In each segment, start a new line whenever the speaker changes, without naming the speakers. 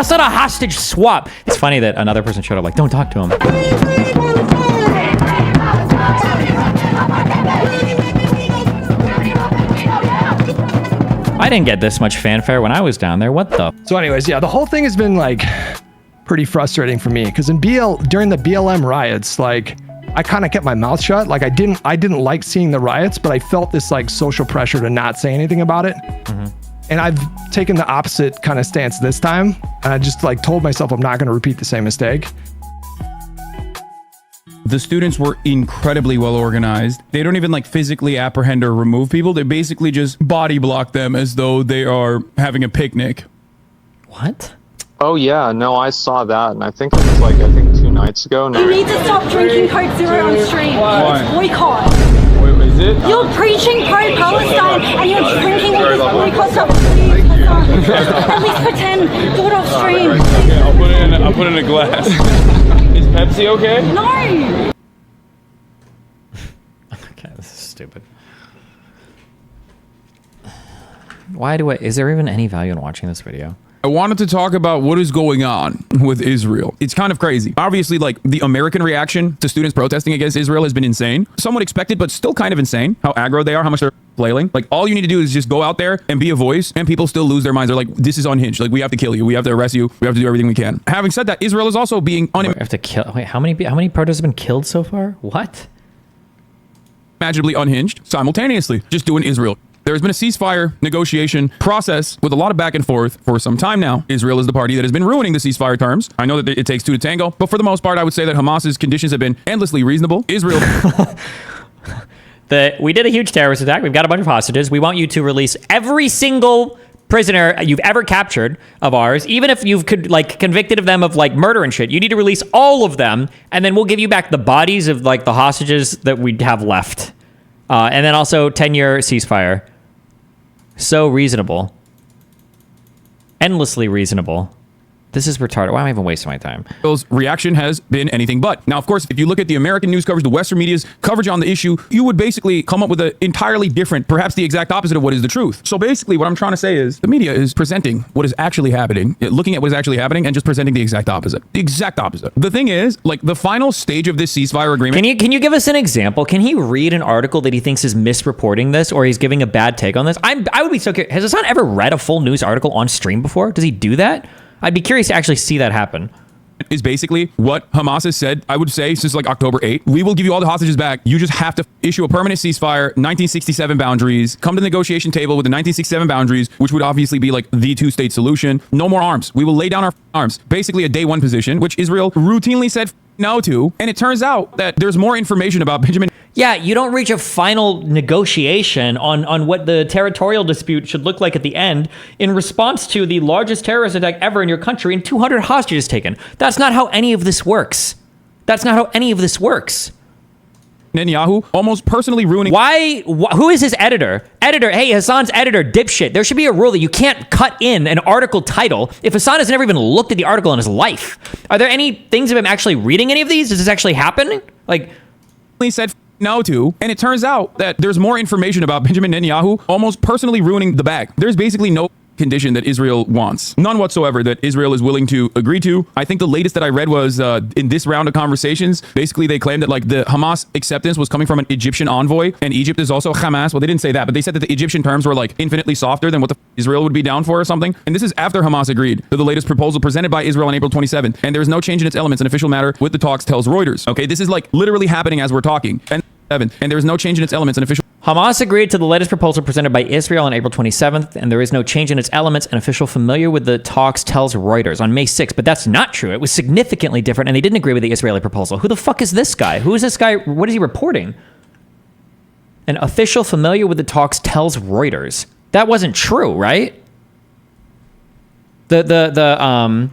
That's not a hostage swap. It's funny that another person showed up like, don't talk to him. I didn't get this much fanfare when I was down there. What the?
So anyways, yeah, the whole thing has been like pretty frustrating for me because during the BLM riots, like I kind of kept my mouth shut. Like I didn't like seeing the riots, but I felt this like social pressure to not say anything about it. And I've taken the opposite kind of stance this time. And I just like told myself I'm not going to repeat the same mistake.
The students were incredibly well organized. They don't even like physically apprehend or remove people. They basically just body block them as though they are having a picnic.
What?
Oh yeah, no, I saw that, and I think it was like 2 nights ago. No.
You need to stop drinking Coke Zero on stream.
Why?
It's boycott.
Wait, is it?
You're preaching pro-Palestine and you're drinking all this boycott stuff. Please, at least pretend. Do it off stream.
Okay, I'll put it in a glass. Is Pepsi okay?
No.
Okay, this is stupid. Is there even any value in watching this video?
I wanted to talk about what is going on with Israel. It's kind of crazy. Obviously, like the American reaction to students protesting against Israel has been insane. Somewhat expected, but still kind of insane. How aggro they are, how much they're flailing. Like all you need to do is just go out there and be a voice, and people still lose their minds. They're like, this is unhinged. Like we have to kill you. We have to arrest you. We have to do everything we can. Having said that, Israel is also being
We have to kill. Wait, how many protesters have been killed so far? What?
unimaginably unhinged simultaneously, just doing Israel. There's been a ceasefire negotiation process with a lot of back and forth for some time now. Israel is the party that has been ruining the ceasefire terms. I know that it takes two to tango, but for the most part, I would say that Hamas's conditions have been endlessly reasonable. Israel...
We did a huge terrorist attack. We've got a bunch of hostages. We want you to release every single prisoner you've ever captured of ours, even if you've convicted of them of like murder and shit. You need to release all of them, and then we'll give you back the bodies of like the hostages that we have left. And then also 10-year ceasefire. So reasonable. Endlessly reasonable. This is retarded. Why am I even wasting my time?
Israel's reaction has been anything but. Now, of course, if you look at the American news coverage, the Western media's coverage on the issue, you would basically come up with an entirely different, perhaps the exact opposite of what is the truth. So basically, what I'm trying to say is the media is presenting what is actually happening, looking at what is actually happening, and just presenting the exact opposite. The exact opposite. The thing is, like, the final stage of this ceasefire agreement...
Can you give us an example? Can he read an article that he thinks is misreporting this, or he's giving a bad take on this? I would be so curious. Has Hassan ever read a full news article on stream before? Does he do that? I'd be curious to actually see that happen.
Is basically what Hamas has said, I would say, since like October 8th. We will give you all the hostages back. You just have to issue a permanent ceasefire, 1967 boundaries, come to the negotiation table with the 1967 boundaries, which would obviously be like the two-state solution. No more arms. We will lay down our arms. Basically a day one position, which Israel routinely said no to. And it turns out that there's more information about Benjamin.
Yeah, you don't reach a final negotiation on what the territorial dispute should look like at the end in response to the largest terrorist attack ever in your country and 200 hostages taken. That's not how any of this works. That's not how any of this works.
Netanyahu almost personally ruining...
Who is his editor? Hey, Hassan's editor, dipshit. There should be a rule that you can't cut in an article title if Hassan has never even looked at the article in his life. Are there any things of him actually reading any of these? Does this actually happen? Like...
He said no to, and it turns out that there's more information about Benjamin Netanyahu almost personally ruining the bag. There's basically no condition that Israel wants. None whatsoever that Israel is willing to agree to. I think the latest that I read was in this round of conversations, basically they claimed that like the Hamas acceptance was coming from an Egyptian envoy, and Egypt is also Hamas. Well, they didn't say that, but they said that the Egyptian terms were like infinitely softer than what the Israel would be down for or something. And this is after Hamas agreed to the latest proposal presented by Israel on April 27th. And there is no change in its elements. An official matter with the talks tells Reuters. Okay, this is like literally happening as we're talking. And there is no change in its elements. An official...
Hamas agreed to the latest proposal presented by Israel on April 27th, and there is no change in its elements. An official familiar with the talks tells Reuters on May 6th, but that's not true. It was significantly different, and they didn't agree with the Israeli proposal. Who the fuck is this guy? Who is this guy? What is he reporting? An official familiar with the talks tells Reuters. That wasn't true, right? The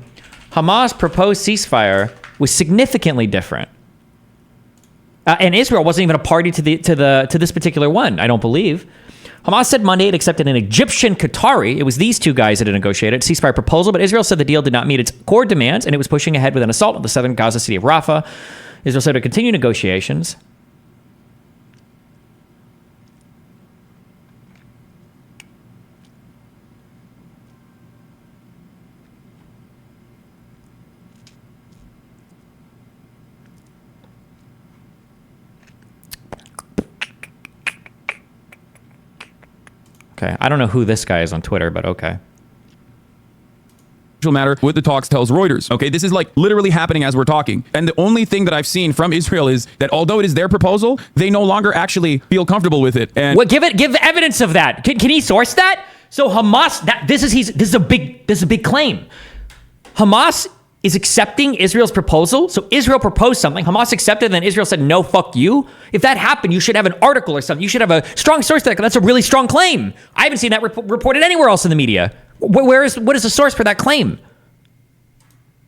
Hamas proposed ceasefire was significantly different. And Israel wasn't even a party to this particular one, I don't believe. Hamas said Monday it accepted an Egyptian Qatari. It was these two guys that had negotiated a ceasefire proposal, but Israel said the deal did not meet its core demands, and it was pushing ahead with an assault on the southern Gaza city of Rafah. Israel said to continue negotiations. Okay, I don't know who this guy is on Twitter, but okay.
Matter with the talks tells Reuters. Okay, this is like literally happening as we're talking. And the only thing that I've seen from Israel is that although it is their proposal, they no longer actually feel comfortable with it. And
What? Give evidence of that. Can he source that? So Hamas, this is a big claim. Hamas is accepting Israel's proposal. So Israel proposed something, Hamas accepted, and then Israel said, no, fuck you. If that happened, you should have an article or something. You should have a strong source to that. That's a really strong claim. I haven't seen that reported anywhere else in the media. What is the source for that claim?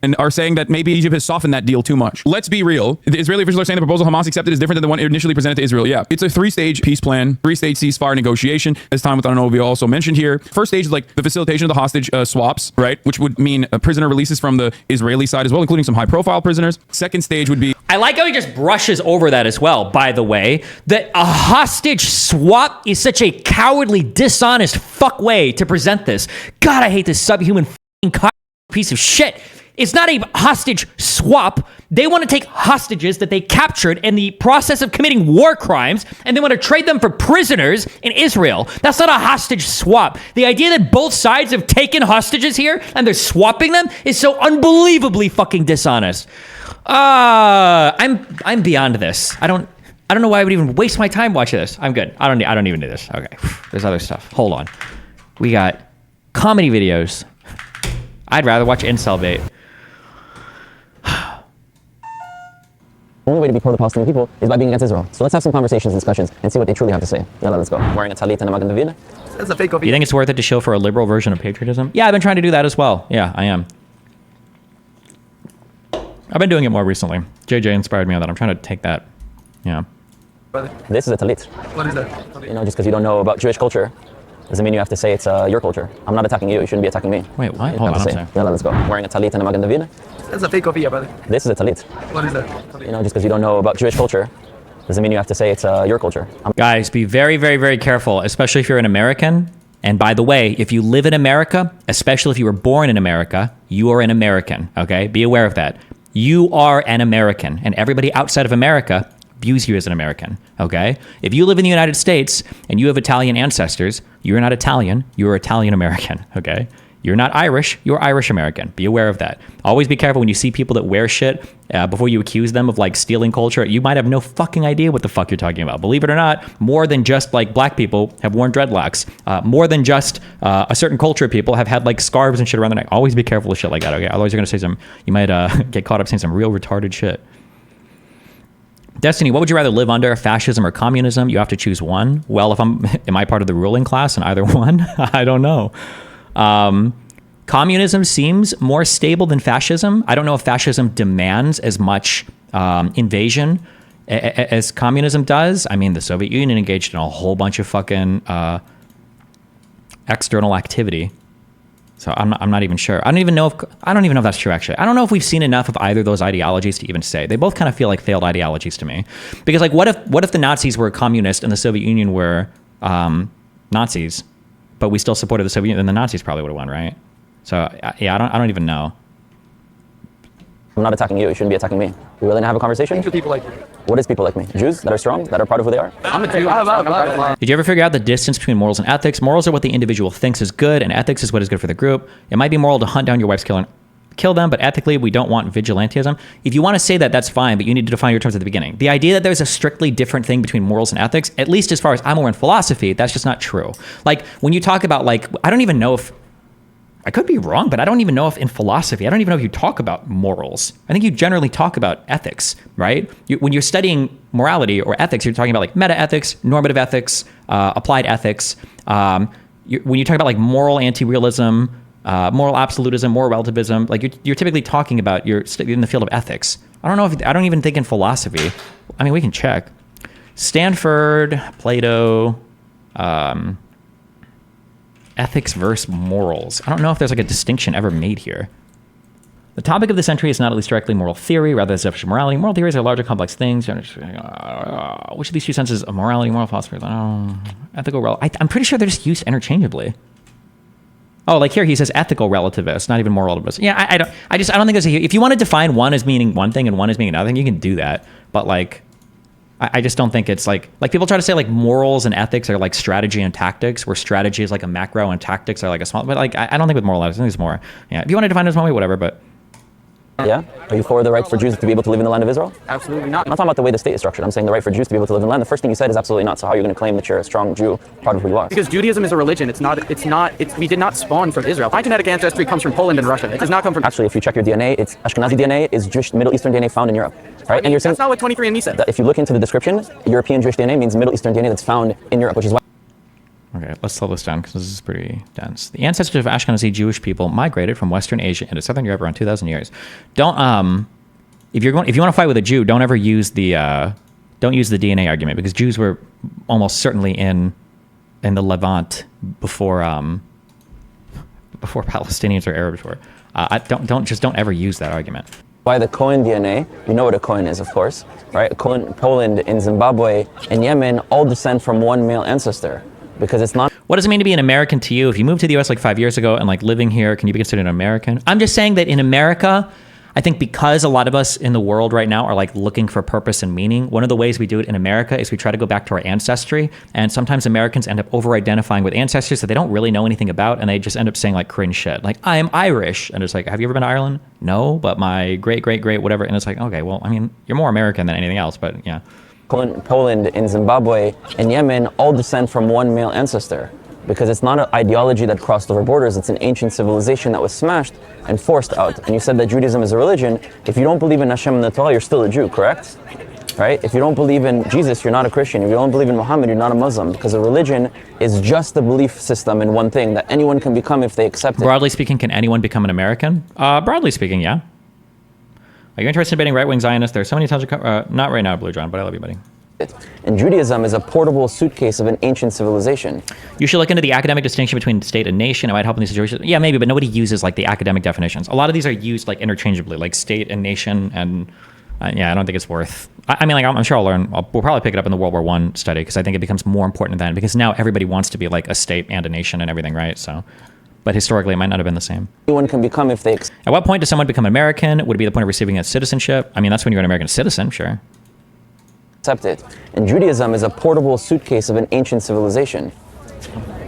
and are saying that maybe Egypt has softened that deal too much. Let's be real. The Israeli officials are saying the proposal Hamas accepted is different than the one initially presented to Israel. Yeah, it's a three-stage peace plan, three-stage ceasefire negotiation, as Tom Watanabe also mentioned here. First stage is like the facilitation of the hostage swaps, right? Which would mean prisoner releases from the Israeli side as well, including some high-profile prisoners. Second stage would be...
I like how he just brushes over that as well, by the way, that a hostage swap is such a cowardly, dishonest fuck way to present this. God, I hate this subhuman piece of shit. It's not a hostage swap. They want to take hostages that they captured in the process of committing war crimes, and they want to trade them for prisoners in Israel. That's not a hostage swap. The idea that both sides have taken hostages here and they're swapping them is so unbelievably fucking dishonest. I'm beyond this. I don't know why I would even waste my time watching this. I'm good. I don't even do this. Okay. There's other stuff. Hold on. We got comedy videos. I'd rather watch incel bait.
The only way to be pro the Palestinian people is by being against Israel. So let's have some conversations and discussions and see what they truly have to say. Yalla, let's go. Wearing a talit and a magen David.
That's a fake
Do you think it's worth it to show for a liberal version of patriotism? Yeah, I've been trying to do that as well. Yeah, I am. I've been doing it more recently. JJ inspired me on that. I'm trying to take that. Yeah.
This is a talit.
What is that?
You know, just because you don't know about Jewish culture doesn't mean you have to say it's your culture. I'm not attacking you. You shouldn't be attacking me.
Wait, what?
You
Hold
have
on,
to
I'm
say,
sorry.
Yalla, let's go. Wearing a talit and a magen David.
That's a fake Kofia, brother.
This is a talit.
What is that?
You know, just because you don't know about Jewish culture doesn't mean you have to say it's your culture.
Guys, be very, very, very careful, especially if you're an American. And by the way, if you live in America, especially if you were born in America, you are an American, okay? Be aware of that. You are an American, and everybody outside of America views you as an American, okay? If you live in the United States and you have Italian ancestors, you're not Italian, you're Italian American, okay? You're not Irish, you're Irish American. Be aware of that. Always be careful when you see people that wear shit before you accuse them of like stealing culture. You might have no fucking idea what the fuck you're talking about. Believe it or not, more than just like black people have worn dreadlocks. More than just a certain culture of people have had like scarves and shit around their neck. Always be careful with shit like that, okay? Otherwise you're gonna say you might get caught up saying some real retarded shit. Destiny, what would you rather live under, fascism or communism? You have to choose one. Well, am I part of the ruling class in either one? I don't know. Communism seems more stable than fascism. I don't know if fascism demands as much invasion as communism does. I mean, the Soviet Union engaged in a whole bunch of fucking external activity. So I'm not even sure. I don't even know if that's true, actually. I don't know if we've seen enough of either of those ideologies to even say. They both kind of feel like failed ideologies to me. Because like, what if the Nazis were communist and the Soviet Union were Nazis, but we still supported the Soviet Union, then the Nazis probably would have won, right? So yeah, I don't even know.
I'm not attacking you. You shouldn't be attacking me. You willing to have a conversation?
People like you.
What is people like me? Jews that are strong, that are proud of who they are?
I'm a Jew.
Did you ever figure out the distance between morals and ethics? Morals are what the individual thinks is good, and ethics is what is good for the group. It might be moral to hunt down your wife's killer and kill them, but ethically, we don't want vigilantism. If you want to say that, that's fine, but you need to define your terms at the beginning. The idea that there's a strictly different thing between morals and ethics, at least as far as I'm aware in philosophy, that's just not true. Like, when you talk about, like, I don't even know if, I could be wrong, but I don't even know if in philosophy, I don't even know if you talk about morals. I think you generally talk about ethics, right? When you're studying morality or ethics, you're talking about like meta-ethics, normative ethics, applied ethics. When you talk about like moral anti-realism, moral absolutism, moral relativism, like you're typically talking about you're in the field of ethics. I don't even think in philosophy. I mean, we can check. Stanford, Plato, ethics versus morals. I don't know if there's like a distinction ever made here. The topic of the century is not at least directly moral theory, rather than definition of morality. Moral theories are larger, complex things. Which of these two senses of morality, moral philosophy? Ethical. I'm pretty sure they're just used interchangeably. Oh, like here he says ethical relativist, not even moral relativist. Yeah, I don't think there's if you want to define one as meaning one thing and one as meaning another thing, you can do that. But like, I just don't think it's like people try to say like morals and ethics are like strategy and tactics, where strategy is like a macro and tactics are like a small. But like I don't think with moral ethics, I think it's more. Yeah, if you want to define it as one way, whatever. But
Yeah? Are you for the right for Jews to be able to live in the land of Israel?
Absolutely not.
I'm not talking about the way the state is structured. I'm saying the right for Jews to be able to live in the land. The first thing you said is absolutely not. So how are you going to claim that you're a strong Jew, proud of who you are?
Because Judaism is a religion. We did not spawn from Israel. My genetic ancestry comes from Poland and Russia. It does not come from...
Actually, if you check your DNA, it's Ashkenazi DNA is Jewish, Middle Eastern DNA found in Europe. Right? And you're saying
that's not what 23andMe said.
that if you look into the description, European Jewish DNA means Middle Eastern DNA that's found in Europe, which is why...
okay, let's slow this down because this is pretty dense. The ancestors of Ashkenazi Jewish people migrated from Western Asia into Southern Europe around 2,000 years. Don't if you want to fight with a Jew, don't ever use the DNA argument, because Jews were almost certainly in the Levant before Palestinians or Arabs were. Don't ever use that argument.
Why the Cohen DNA, you know what a Cohen is, of course, right? Poland, in Zimbabwe, and Yemen all descend from one male ancestor, because it's not...
What does it mean to be an American to you? If you moved to the US like 5 years ago and like living here, can you be considered an American? I'm just saying that in America, I think because a lot of us in the world right now are like looking for purpose and meaning, one of the ways we do it in America is we try to go back to our ancestry. And sometimes Americans end up over-identifying with ancestors that they don't really know anything about, and they just end up saying like cringe shit. Like, I am Irish. And it's like, have you ever been to Ireland? No, but my great, whatever. And it's like, okay, well, I mean, you're more American than anything else, but yeah.
Poland, in Zimbabwe, and Yemen all descend from one male ancestor, because it's not an ideology that crossed over borders. It's an ancient civilization that was smashed and forced out. And you said that Judaism is a religion. If you don't believe in Hashem and the Torah, you're still a Jew, correct? Right? If you don't believe in Jesus, you're not a Christian. If you don't believe in Muhammad, you're not a Muslim, because a religion is just a belief system in one thing that anyone can become if they accept it.
Broadly speaking, can anyone become an American? Broadly speaking, yeah. Are you interested in debating right-wing Zionists? There are so many tons of... not right now, Blue John, but I love you, buddy.
And Judaism is a portable suitcase of an ancient civilization.
You should look into the academic distinction between state and nation. It might help in these situations. Yeah, maybe, but nobody uses like the academic definitions. A lot of these are used like interchangeably, like state and nation. And yeah, I don't think it's worth... I mean, like, I'm sure I'll learn. We'll probably pick it up in the World War I study, because I think it becomes more important then, because now everybody wants to be like a state and a nation and everything, right? So... But historically, it might not have been the same.
Anyone can become if they...
At what point does someone become American? Would it be the point of receiving a citizenship? I mean, that's when you're an American citizen, sure.
accept it. And Judaism is a portable suitcase of an ancient civilization.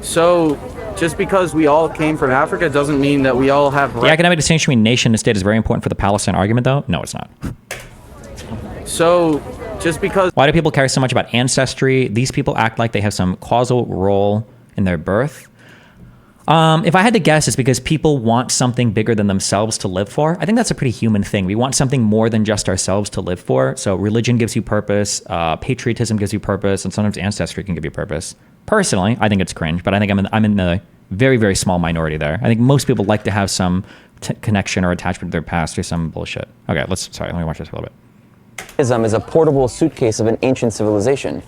So, just because we all came from Africa doesn't mean that we all have...
The academic distinction between nation and state is very important for the Palestine argument, though? No, it's not.
So, just because...
Why do people care so much about ancestry? These people act like they have some causal role in their birth. If I had to guess, it's because people want something bigger than themselves to live for. I think that's a pretty human thing. We want something more than just ourselves to live for. So religion gives you purpose, patriotism gives you purpose, and sometimes ancestry can give you purpose. Personally, I think it's cringe, but I think I'm in the very, very small minority there. I think most people like to have some connection or attachment to their past or some bullshit. Okay, let me watch this for a little bit.
Judaism is a portable suitcase of an ancient civilization.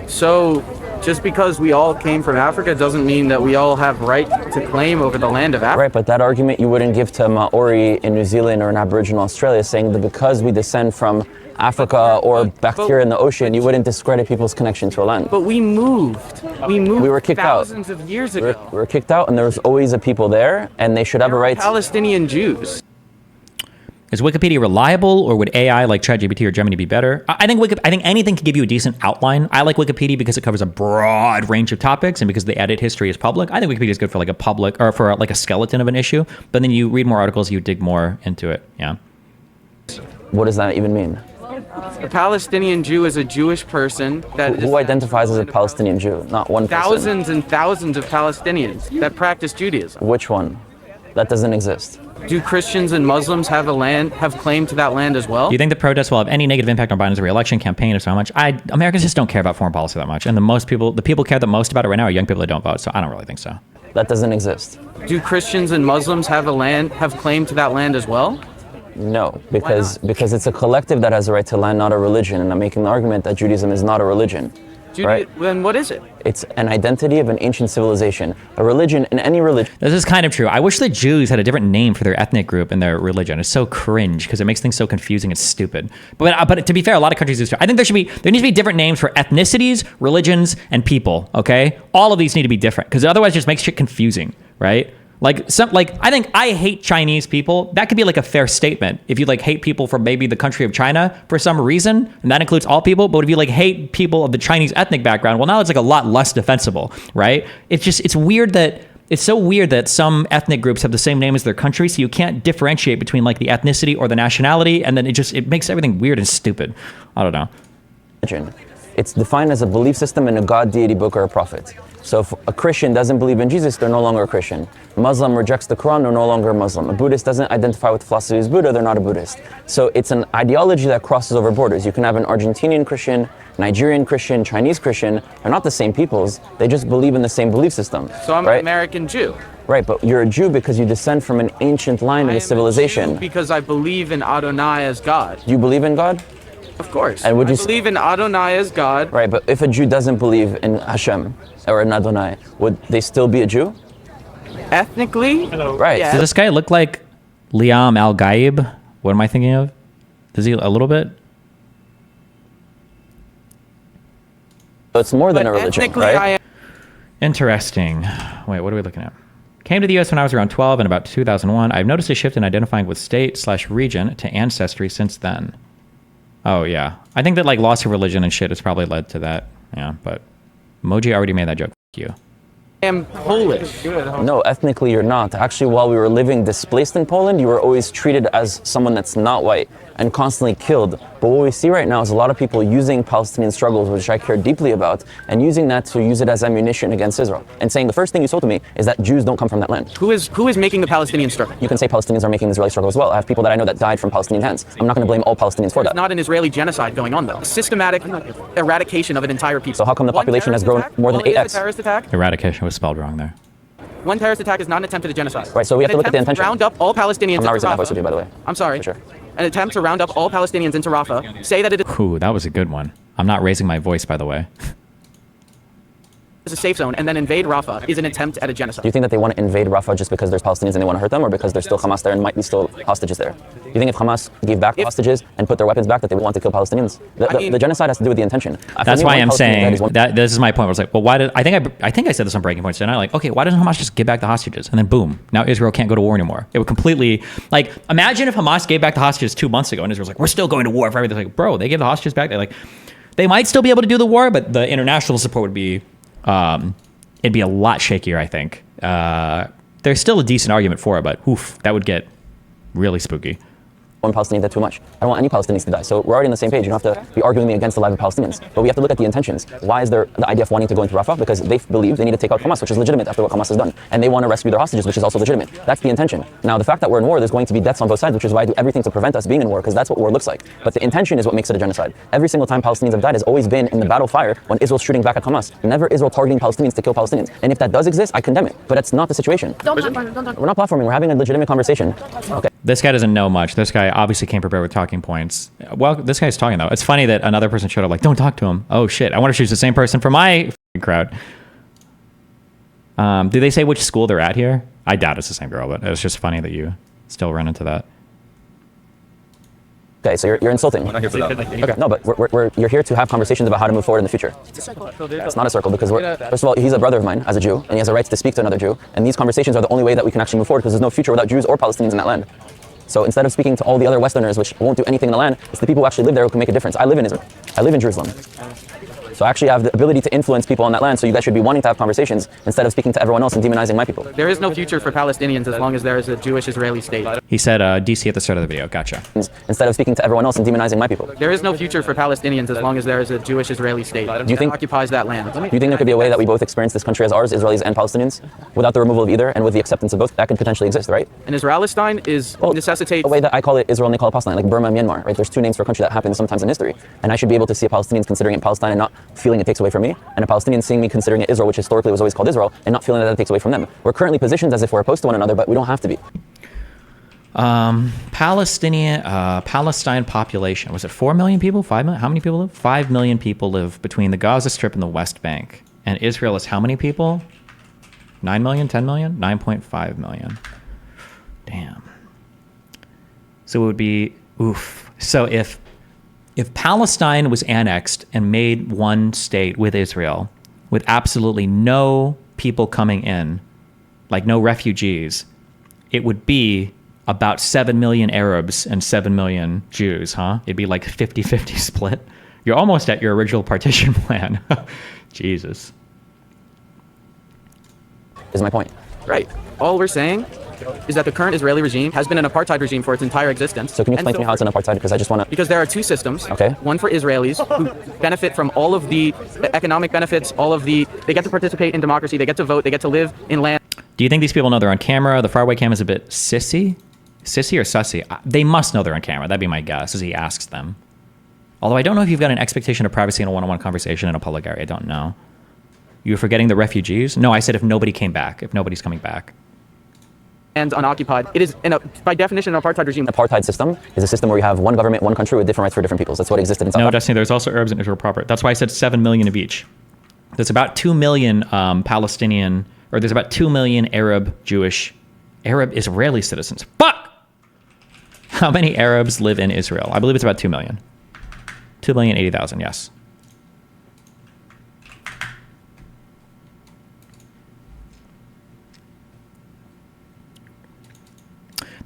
So, just because we all came from Africa doesn't mean that we all have right to claim over the land of Africa.
Right, but that argument you wouldn't give to Maori in New Zealand or an Aboriginal Australia, saying that because we descend from Africa or bacteria in the ocean, you wouldn't discredit people's connection to a land.
But we moved. We
were kicked
thousands
out.
Of years ago.
We were kicked out, and there was always a people there, and they should have a right.
Palestinian Jews.
Is Wikipedia reliable, or would AI like ChatGPT or Gemini be better? I think anything can give you a decent outline. I like Wikipedia because it covers a broad range of topics, and because the edit history is public. I think Wikipedia is good for like a public or for like a skeleton of an issue. But then you read more articles, you dig more into it. Yeah.
What does that even mean?
A Palestinian Jew is a Jewish person that
who identifies as a Palestinian Jew, not one person.
Thousands and thousands of Palestinians that practice Judaism.
Which one? That doesn't exist.
Do Christians and Muslims have claim to that land as well?
Do you think the protests will have any negative impact on Biden's re-election campaign? If so, how much? Americans just don't care about foreign policy that much, and the people care the most about it right now are young people that don't vote. So I don't really think so.
That doesn't exist.
Do Christians and Muslims have claim to that land as well?
No, because it's a collective that has a right to land, not a religion. And I'm making the argument that Judaism is not a religion. Right?
Then what is it?
It's an identity of an ancient civilization. A religion, in any religion.
This is kind of true. I wish the Jews had a different name for their ethnic group and their religion. It's so cringe because it makes things so confusing and stupid. But to be fair, a lot of countries do too. I think there needs to be different names for ethnicities, religions, and people. Okay, all of these need to be different because otherwise it just makes shit confusing, right? Like I think I hate Chinese people. That could be like a fair statement. If you like hate people from maybe the country of China for some reason, and that includes all people, but if you like hate people of the Chinese ethnic background, well, now it's like a lot less defensible, right? It's weird that it's so weird that some ethnic groups have the same name as their country, so you can't differentiate between like the ethnicity or the nationality, and then it makes everything weird and stupid. I don't know.
It's defined as a belief system in a God, deity, book, or a prophet. So if a Christian doesn't believe in Jesus, they're no longer a Christian. A Muslim rejects the Quran, they're no longer a Muslim. A Buddhist doesn't identify with philosophy as Buddha, they're not a Buddhist. So it's an ideology that crosses over borders. You can have an Argentinian Christian, Nigerian Christian, Chinese Christian. They're not the same peoples, they just believe in the same belief system.
So I'm
right?
an American Jew.
Right, but you're a Jew because you descend from an ancient line of a civilization.
Because I believe in Adonai as God.
You believe in God?
Of course.
And would you
I believe in Adonai as God.
Right, but if a Jew doesn't believe in Hashem or in Adonai, would they still be a Jew?
Ethnically?
Right.
Yeah.
Does this guy look like Liam Al Gaib? What am I thinking of? Does he a little bit?
So it's more than
But
a religion,
ethnically,
right?
I am.
Interesting. Wait, what are we looking at? Came to the U.S. when I was around 12 and about 2001. I've noticed a shift in identifying with state/region to ancestry since then. Oh, yeah. I think that like loss of religion and shit has probably led to that. Yeah, but Moji already made that joke. Fuck you.
am Polish.
No, ethnically you're not. Actually, while we were living displaced in Poland, you were always treated as someone that's not white and constantly killed. But what we see right now is a lot of people using Palestinian struggles, which I care deeply about, and using that to use it as ammunition against Israel. And saying the first thing you sold to me is that Jews don't come from that land.
Who is making the Palestinian struggle?
You can say Palestinians are making the Israeli struggle as well. I have people that I know that died from Palestinian hands. I'm not going to blame all Palestinians for
There's
that.
not an Israeli genocide going on though. Systematic eradication of an entire people.
So how come the population has grown more than 8x?
It is a terrorist attack.
Eradication was spelled wrong there.
One terrorist attack is not an attempt at a genocide.
Right, so we have to look at the
An attempt
intention.
Round up all Palestinians
I'm not
into
raising my voice
Rafah.
with you, by the way.
I'm sorry.
For sure.
An attempt to round up all Palestinians into Rafah. Say that it
Ooh, that was a good one. I'm not raising my voice, by the way.
is a safe zone and then invade Rafah is an attempt at a genocide.
Do you think that they want to invade Rafah just because there's Palestinians and they want to hurt them, or because there's still Hamas there and might be still hostages there? Do you think if Hamas gave back hostages and put their weapons back that they would want to kill Palestinians? The genocide has to do with the intention.
That's why I'm saying that this is my point. Where it's like, well, why did I think I said this on Breaking Points, and I like, okay, why doesn't Hamas just give back the hostages? And then boom, now Israel can't go to war anymore. It would completely like imagine if Hamas gave back the hostages 2 months ago, and Israel's like, we're still going to war for everything. Like, bro, they gave the hostages back. They might still be able to do the war, but the international support would be. It'd be a lot shakier, I think. There's still a decent argument for it, but oof, that would get really spooky.
One Palestinian dead too much. I don't want any Palestinians to die. So we're already on the same page. You don't have to be arguing me against the lives of Palestinians. But we have to look at the intentions. Why is there the IDF wanting to go into Rafah? Because they believe they need to take out Hamas, which is legitimate after what Hamas has done. And they want to rescue their hostages, which is also legitimate. That's the intention. Now, the fact that we're in war, there's going to be deaths on both sides, which is why I do everything to prevent us being in war, because that's what war looks like. But the intention is what makes it a genocide. Every single time Palestinians have died has always been in the battle fire when Israel's shooting back at Hamas. Never Israel targeting Palestinians to kill Palestinians. And if that does exist, I condemn it. But that's not the situation. We're not platforming. We're having a legitimate conversation. Okay.
This guy doesn't know much. This guy obviously came prepared with talking points. Well, this guy's talking, though. It's funny that another person showed up like, don't talk to him. Oh, shit. I wonder if she's the same person for my crowd. Do they say which school they're at here? I doubt it's the same girl, but it's just funny that you still run into that.
Okay, so you're insulting. We're not here for that. Okay. No, but you're here to have conversations about how to move forward in the future. It's not a circle because first of all, he's a brother of mine as a Jew, and he has a right to speak to another Jew. And these conversations are the only way that we can actually move forward because there's no future without Jews or Palestinians in that land. So instead of speaking to all the other Westerners, which won't do anything in the land, it's the people who actually live there who can make a difference. I live in Israel. I live in Jerusalem. So I actually have the ability to influence people on that land, so you guys should be wanting to have conversations instead of speaking to everyone else and demonizing my people.
There is no future for Palestinians as long as there is a Jewish-Israeli state.
He said DC at the start of the video. Gotcha.
Instead of speaking to everyone else and demonizing my people.
There is no future for Palestinians as long as there is a Jewish-Israeli state
Do you think
occupies that land.
Do you think there could be a way that we both experience this country as ours, Israelis and Palestinians, without the removal of either and with the acceptance of both? That could potentially exist, right?
And Israelistine is necessitates
the way that I call it Israel and they call it Palestine, like Burma and Myanmar, right? There's two names for a country that happens sometimes in history. And I should be able to see a Palestinians considering it Palestine and not feeling it takes away from me, and a Palestinian seeing me considering it Israel, which historically was always called Israel, and not feeling that takes away from them. We're currently positioned as if we're opposed to one another, but we don't have to be.
Palestine population. Was it 4 million people? 5 million? How many people live? 5 million people live between the Gaza Strip and the West Bank. And Israel is how many people? 9 million? 10 million? 9.5 million. Damn. So it would be, oof. So if Palestine was annexed and made one state with Israel, with absolutely no people coming in, like no refugees, it would be about 7 million Arabs and 7 million Jews, huh? It'd be like 50-50 split. You're almost at your original partition plan. Jesus.
Is my point.
Right. All we're saying is that the current Israeli regime has been an apartheid regime for its entire existence.
So can you explain to me how it's an apartheid? Because I just want to...
Because there are two systems.
Okay.
One for Israelis who benefit from all of the economic benefits, they get to participate in democracy, they get to vote, they get to live in land.
Do you think these people know they're on camera? The faraway cam is a bit sissy? Sissy or sussy? They must know they're on camera. That'd be my guess as he asks them. Although I don't know if you've got an expectation of privacy in a one-on-one conversation in a public area. I don't know. You're forgetting the refugees? No, I said if nobody came back, if nobody's coming back.
And unoccupied. It is, by definition, an apartheid regime.
The apartheid system is a system where you have one government, one country with different rights for different peoples. That's what existed in South
No,
Africa.
Destiny, there's also Arabs in Israel proper. That's why I said 7 million of each. There's about 2 million Palestinian, or there's about 2 million Arab, Jewish, Arab Israeli citizens. Fuck! How many Arabs live in Israel? I believe it's about 2 million. 2,080,000, yes.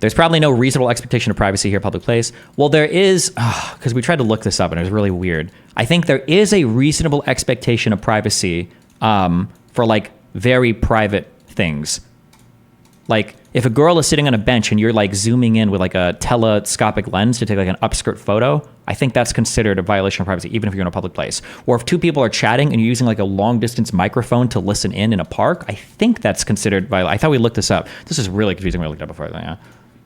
There's probably no reasonable expectation of privacy here, public place. Well, there is, because we tried to look this up and it was really weird. I think there is a reasonable expectation of privacy for like very private things. Like if a girl is sitting on a bench and you're like zooming in with like a telescopic lens to take like an upskirt photo, I think that's considered a violation of privacy, even if you're in a public place. Or if two people are chatting and you're using like a long distance microphone to listen in a park, I think that's considered violation. I thought we looked this up. This is really confusing. We looked it up before. Yeah.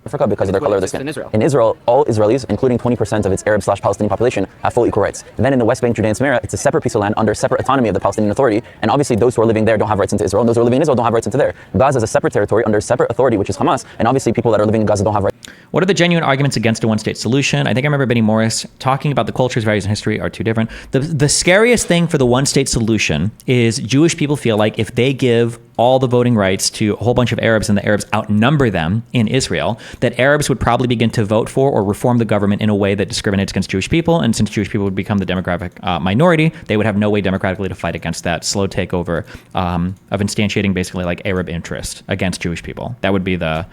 Africa because of their color of the skin.
In
Israel, all Israelis, including 20% of its Arab/Palestinian population, have full equal rights. And then in the West Bank, Judea and Samaria, it's a separate piece of land under separate autonomy of the Palestinian Authority. And obviously, those who are living there don't have rights into Israel, and those who are living in Israel don't have rights into there. Gaza is a separate territory under separate authority, which is Hamas. And obviously, people that are living in Gaza don't have rights.
What are the genuine arguments against a one-state solution? I think I remember Benny Morris talking about the cultures, values, and history are too different. The scariest thing for the one-state solution is Jewish people feel like if they give all the voting rights to a whole bunch of Arabs and the Arabs outnumber them in Israel, that Arabs would probably begin to vote for or reform the government in a way that discriminates against Jewish people. And since Jewish people would become the demographic minority, they would have no way democratically to fight against that slow takeover of instantiating basically like Arab interest against Jewish people. That would be the,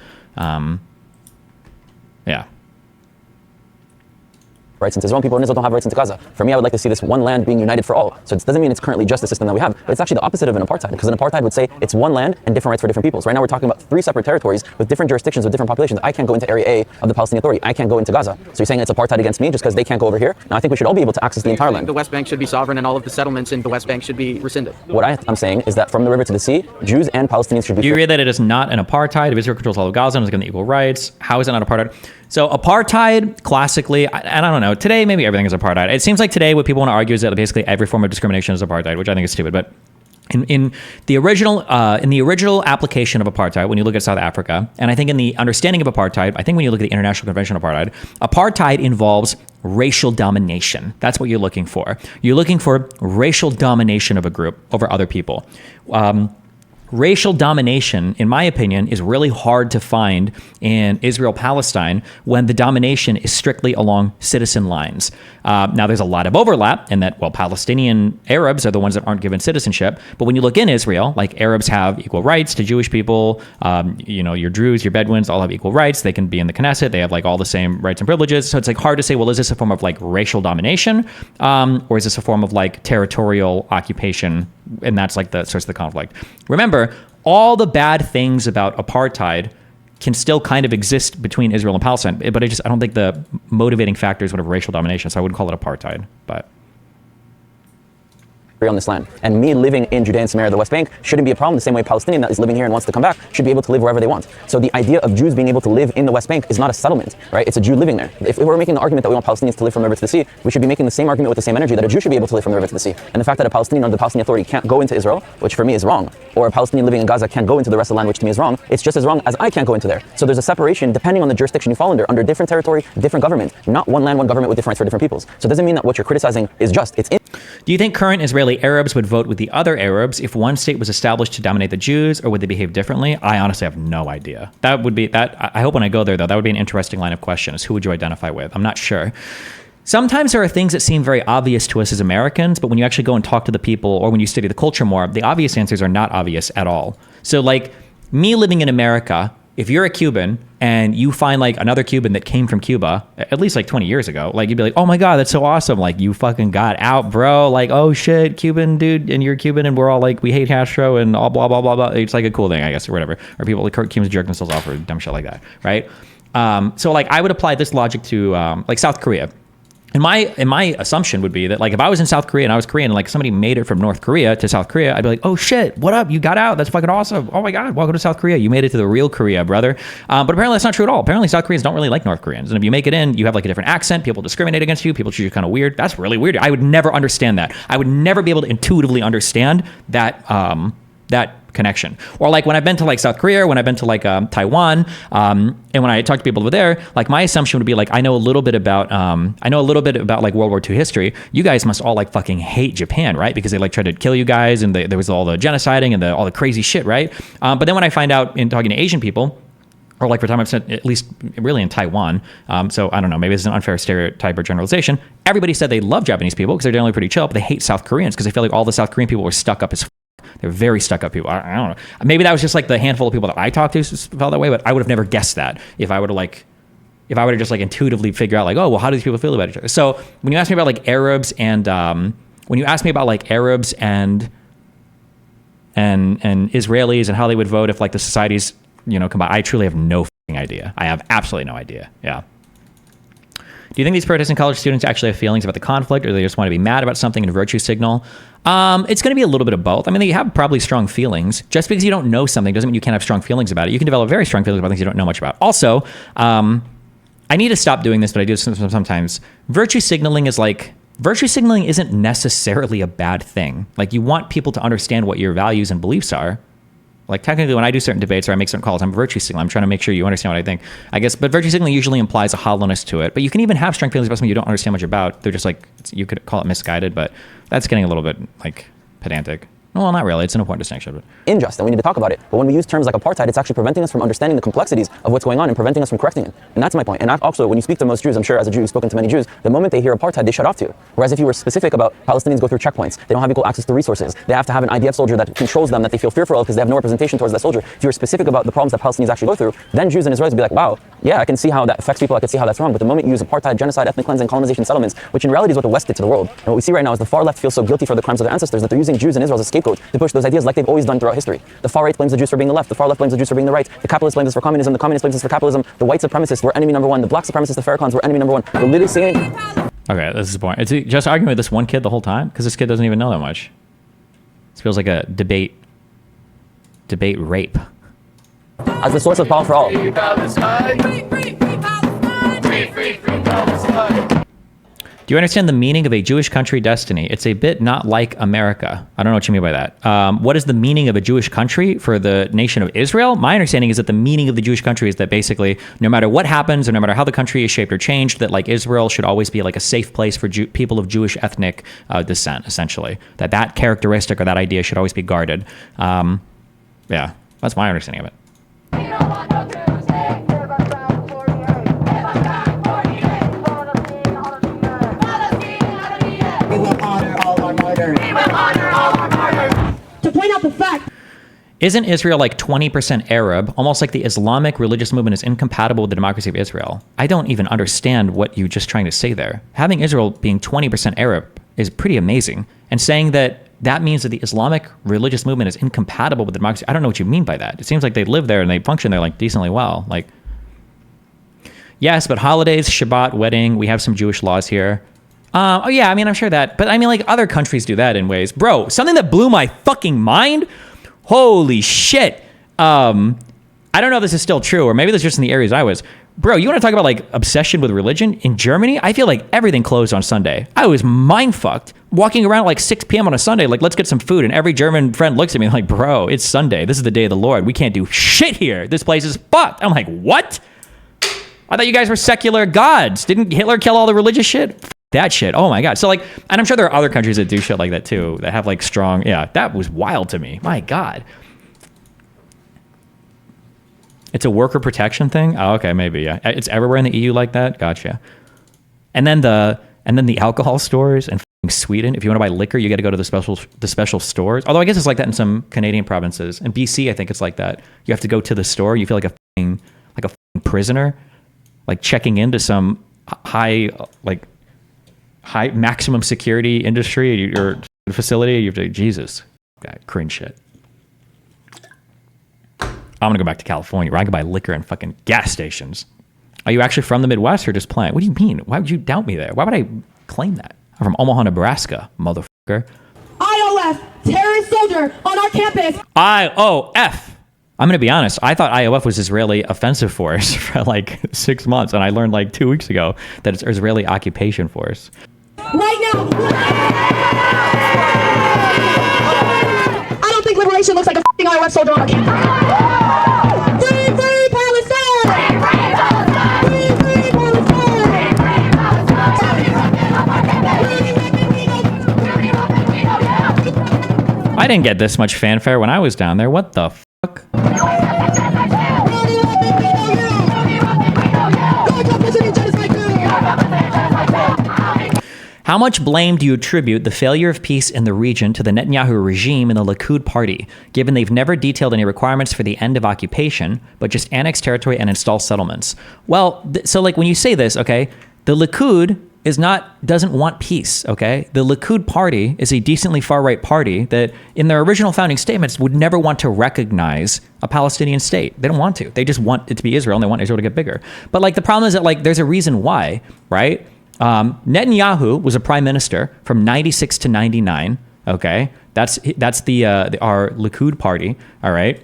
yeah.
Rights into Israel, and people in Israel don't have rights into Gaza. For me, I would like to see this one land being united for all. So it doesn't mean it's currently just the system that we have, but it's actually the opposite of an apartheid, because an apartheid would say it's one land and different rights for different peoples. Right now we're talking about 3 separate territories with different jurisdictions with different populations. I can't go into Area A of the Palestinian Authority. I can't go into Gaza. So you're saying it's apartheid against me just because they can't go over here? Now I think we should all be able to access the entire land.
The West Bank should be sovereign and all of the settlements in the West Bank should be rescinded.
What I'm saying is that from the river to the sea, Jews and Palestinians should be...
Do you agree that it is not an apartheid? If Israel controls all of Gaza and is given equal rights, how is it not apartheid? So apartheid, classically, and I don't know, today maybe everything is apartheid. It seems like today what people want to argue is that basically every form of discrimination is apartheid, which I think is stupid. But in the original application of apartheid, when you look at South Africa, and I think in the understanding of apartheid, I think when you look at the International Convention of Apartheid involves racial domination. That's what you're looking for. You're looking for racial domination of a group over other people. Racial domination, in my opinion, is really hard to find in Israel-Palestine when the domination is strictly along citizen lines. Now, there's a lot of overlap in that, well, Palestinian Arabs are the ones that aren't given citizenship. But when you look in Israel, like Arabs have equal rights to Jewish people. Your Druze, your Bedouins all have equal rights. They can be in the Knesset. They have like all the same rights and privileges. So it's like hard to say, well, is this a form of like racial domination? Or is this a form of like territorial occupation? And that's like the source of the conflict. Remember, all the bad things about apartheid can still kind of exist between Israel and Palestine, but I don't think the motivating factor is one of racial domination, so I wouldn't call it apartheid. But
on this land. And me living in Judea and Samaria, the West Bank, shouldn't be a problem the same way a Palestinian that is living here and wants to come back should be able to live wherever they want. So the idea of Jews being able to live in the West Bank is not a settlement, right? It's a Jew living there. If we're making the argument that we want Palestinians to live from the river to the sea, we should be making the same argument with the same energy that a Jew should be able to live from the river to the sea. And the fact that a Palestinian under the Palestinian Authority can't go into Israel, which for me is wrong, or a Palestinian living in Gaza can't go into the rest of the land, which to me is wrong, it's just as wrong as I can't go into there. So there's a separation depending on the jurisdiction you fall under different territory, different government, not one land, one government with different rights for different peoples. So it doesn't mean that what you're criticizing is just.
Do you think current Israeli Arabs would vote with the other Arabs if one state was established to dominate the Jews, or would they behave differently? I honestly have no idea. I hope when I go there, though, that would be an interesting line of question, is who would you identify with? I'm not sure. Sometimes there are things that seem very obvious to us as Americans, but when you actually go and talk to the people, or when you study the culture more, the obvious answers are not obvious at all. So like, me living in America, if you're a Cuban and you find like another Cuban that came from Cuba, at least like 20 years ago, like you'd be like, oh my God, that's so awesome. Like you fucking got out, bro. Like, oh shit, Cuban dude, and you're Cuban and we're all like, we hate Castro and all blah, blah, blah, blah. It's like a cool thing, I guess, or whatever. Or people like Cubans jerk themselves off or dumb shit like that, right? So like I would apply this logic to like South Korea. And my assumption would be that like if I was in South Korea and I was Korean and like somebody made it from North Korea to South Korea, I'd be like, oh shit, what up? You got out. That's fucking awesome. Oh my God, welcome to South Korea. You made it to the real Korea, brother. But apparently that's not true at all. Apparently South Koreans don't really like North Koreans. And if you make it in, you have like a different accent. People discriminate against you. People treat you kind of weird. That's really weird. I would never understand that. I would never be able to intuitively understand that that connection. Or like when I've been to like South Korea, when I've been to like Taiwan, and when I talk to people over there, like my assumption would be like I know a little bit about like World War II history. You guys must all like fucking hate Japan, right? Because they like tried to kill you guys, and there was all the genociding and all the crazy shit, right? But then when I find out in talking to Asian people, or like for time I've spent at least really in Taiwan, so I don't know, maybe it's an unfair stereotype or generalization. Everybody said they love Japanese people because they're generally pretty chill, but they hate South Koreans because they feel like all the South Korean people were stuck up as they're very stuck up people. I don't know. Maybe that was just like the handful of people that I talked to felt that way, but I would have never guessed that if I would have just like intuitively figure out like, oh, well, how do these people feel about each other? So when you ask me about like Arabs and Israelis and how they would vote if like the societies, you know, combine, I truly have no fucking idea. I have absolutely no idea. Yeah. Do you think these protesting college students actually have feelings about the conflict, or they just want to be mad about something and virtue signal? It's going to be a little bit of both. I mean, they have probably strong feelings. Just because you don't know something doesn't mean you can't have strong feelings about it. You can develop very strong feelings about things you don't know much about. Also, I need to stop doing this, but I do sometimes. Virtue signaling isn't necessarily a bad thing. Like, you want people to understand what your values and beliefs are. Like, technically, when I do certain debates or I make certain calls, I'm virtue signaling. I'm trying to make sure you understand what I think, I guess. But virtue signaling usually implies a hollowness to it. But you can even have strong feelings about something you don't understand much about. They're just like, you could call it misguided, but that's getting a little bit, like, pedantic. Well, not really. It's an important distinction. But
unjust, and we need to talk about it. But when we use terms like apartheid, it's actually preventing us from understanding the complexities of what's going on and preventing us from correcting it. And that's my point. And also, when you speak to most Jews, I'm sure as a Jew, you've spoken to many Jews, the moment they hear apartheid, they shut off to you. Whereas if you were specific about Palestinians go through checkpoints, they don't have equal access to resources, they have to have an IDF soldier that controls them, that they feel fearful of because they have no representation towards that soldier. If you were specific about the problems that Palestinians actually go through, then Jews and Israelis would be like, wow, yeah, I can see how that affects people, I can see how that's wrong. But the moment you use apartheid, genocide, ethnic cleansing, colonization, settlements, which in reality is what the West did to the world. And what we see right now is the far left feels so guilty for the crimes of their ancestors that they're using Jews and Israel as a scapegoat to push those ideas like they've always done throughout history. The far right blames the Jews for being the left. The far left blames the Jews for being the right. The capitalist blames us for communism. The communist blames us for capitalism. The white supremacists were enemy number one. The black supremacists, the Farrakhan's were enemy number one. We're literally saying...
Okay, this is the point. It's just arguing with this one kid the whole time? Because this kid doesn't even know that much. This feels like a debate rape.
As the source of power for all.
Do you understand the meaning of a Jewish country destiny? It's a bit not like America. I don't know what you mean by that. What is the meaning of a Jewish country for the nation of Israel? My understanding is that the meaning of the Jewish country is that basically no matter what happens or no matter how the country is shaped or changed, that like Israel should always be like a safe place for people of Jewish ethnic descent, essentially. That characteristic or that idea should always be guarded. Yeah, that's my understanding of it.
To point out the fact.
Isn't Israel like 20% Arab, almost like the Islamic religious movement is incompatible with the democracy of Israel? I don't even understand what you're just trying to say there. Having Israel being 20% Arab is pretty amazing. And saying that means that the Islamic religious movement is incompatible with the democracy, I don't know what you mean by that. It seems like they live there and they function there like decently well. Like, yes, but holidays, Shabbat, wedding, we have some Jewish laws here. Oh yeah, I mean, I'm sure that, but I mean, like other countries do that in ways. Bro, something that blew my fucking mind. Holy shit. I don't know if this is still true, or maybe this is just in the areas I was. Bro, you want to talk about like obsession with religion? In Germany, I feel like everything closed on Sunday. I was mind fucked walking around at like 6 p.m. on a Sunday, like, let's get some food. And every German friend looks at me like, bro, it's Sunday. This is the day of the Lord. We can't do shit here. This place is fucked. I'm like, what? I thought you guys were secular gods. Didn't Hitler kill all the religious shit? That shit. Oh my God. So like, and I'm sure there are other countries that do shit like that too, that have like strong, yeah, that was wild to me. My God. It's a worker protection thing? Oh, okay, maybe, yeah. It's everywhere in the EU like that? Gotcha. And then the alcohol stores and Sweden. If you want to buy liquor, you got to go to the special stores. Although I guess it's like that in some Canadian provinces. In BC, I think it's like that. You have to go to the store. You feel like a prisoner, like checking into some high maximum security industry or facility. You have to, Jesus, God, cringe shit. I'm gonna go back to California where I can buy liquor in fucking gas stations. Are you actually from the Midwest or just playing? What do you mean? Why would you doubt me there? Why would I claim that? I'm from Omaha, Nebraska, motherfucker.
IOF, terrorist soldier on our campus.
IOF. I'm going to be honest. I thought IOF was Israeli offensive force for like 6 months. And I learned like 2 weeks ago that it's Israeli occupation force.
Right now. I don't think liberation looks like a f***ing IOF soldier on our campus. Free, free Palestine! Free, free Palestine! Free, free Palestine!
I didn't get this much fanfare when I was down there. What the fuck? How much blame do you attribute the failure of peace in the region to the Netanyahu regime and the Likud party, given they've never detailed any requirements for the end of occupation, but just annex territory and install settlements? Well, so like when you say this, okay, the Likud doesn't want peace, okay? The Likud party is a decently far-right party that in their original founding statements would never want to recognize a Palestinian state. They don't want to. They just want it to be Israel and they want Israel to get bigger. But like the problem is that like there's a reason why, right? Netanyahu was a prime minister from 96 to 99, okay? That's our Likud party, all right?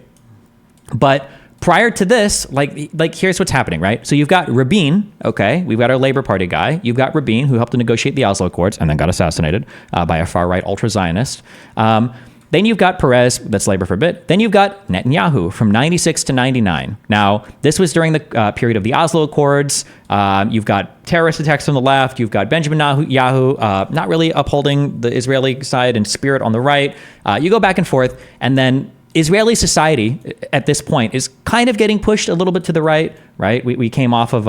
But prior to this, like here's what's happening, right? So you've got Rabin, okay? We've got our Labor Party guy. You've got Rabin, who helped to negotiate the Oslo Accords and then got assassinated by a far-right ultra-Zionist. Then you've got Perez, that's Labor for a bit. Then you've got Netanyahu from 96 to 99. Now, this was during the period of the Oslo Accords. You've got terrorist attacks on the left. You've got Benjamin Netanyahu not really upholding the Israeli side and spirit on the right. You go back and forth, and then Israeli society at this point is kind of getting pushed a little bit to the right, right? We came off of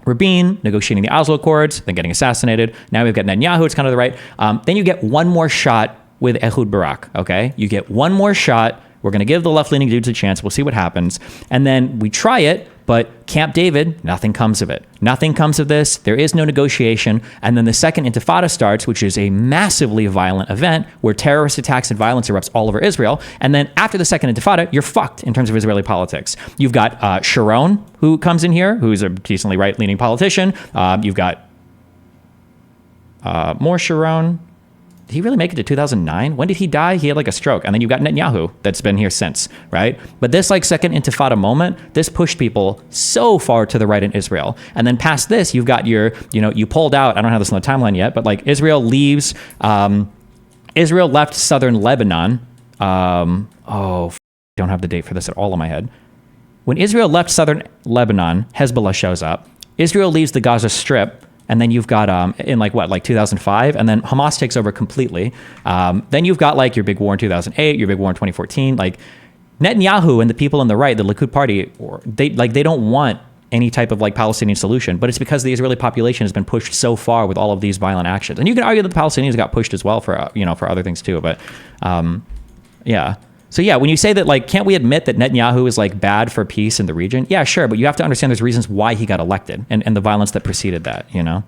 Rabin negotiating the Oslo Accords, then getting assassinated. Now we've got Netanyahu, it's kind of the right. Then you get one more shot with Ehud Barak, okay? You get one more shot. We're going to give the left-leaning dudes a chance. We'll see what happens. And then we try it, but Camp David, nothing comes of it. Nothing comes of this. There is no negotiation. And then the second Intifada starts, which is a massively violent event where terrorist attacks and violence erupts all over Israel. And then after the second Intifada, you're fucked in terms of Israeli politics. You've got Sharon, who comes in here, who's a decently right-leaning politician. You've got more Sharon. Did he really make it to 2009? When did he die? He had like a stroke. And then you've got Netanyahu that's been here since, right? But this like second Intifada moment, this pushed people so far to the right in Israel. And then past this, you've got you pulled out, I don't have this on the timeline yet, but like Israel leaves, Israel left southern Lebanon. Don't have the date for this at all in my head. When Israel left southern Lebanon, Hezbollah shows up. Israel leaves the Gaza Strip. And then you've got in like 2005, and then Hamas takes over completely. Then you've got like your big war in 2008, your big war in 2014. Like Netanyahu and the people on the right, the Likud party, they don't want any type of like Palestinian solution, but it's because the Israeli population has been pushed so far with all of these violent actions. And you can argue that the Palestinians got pushed as well for other things too. But yeah. So yeah, when you say that, like, can't we admit that Netanyahu is like bad for peace in the region? Yeah, sure, but you have to understand there's reasons why he got elected and the violence that preceded that, you know?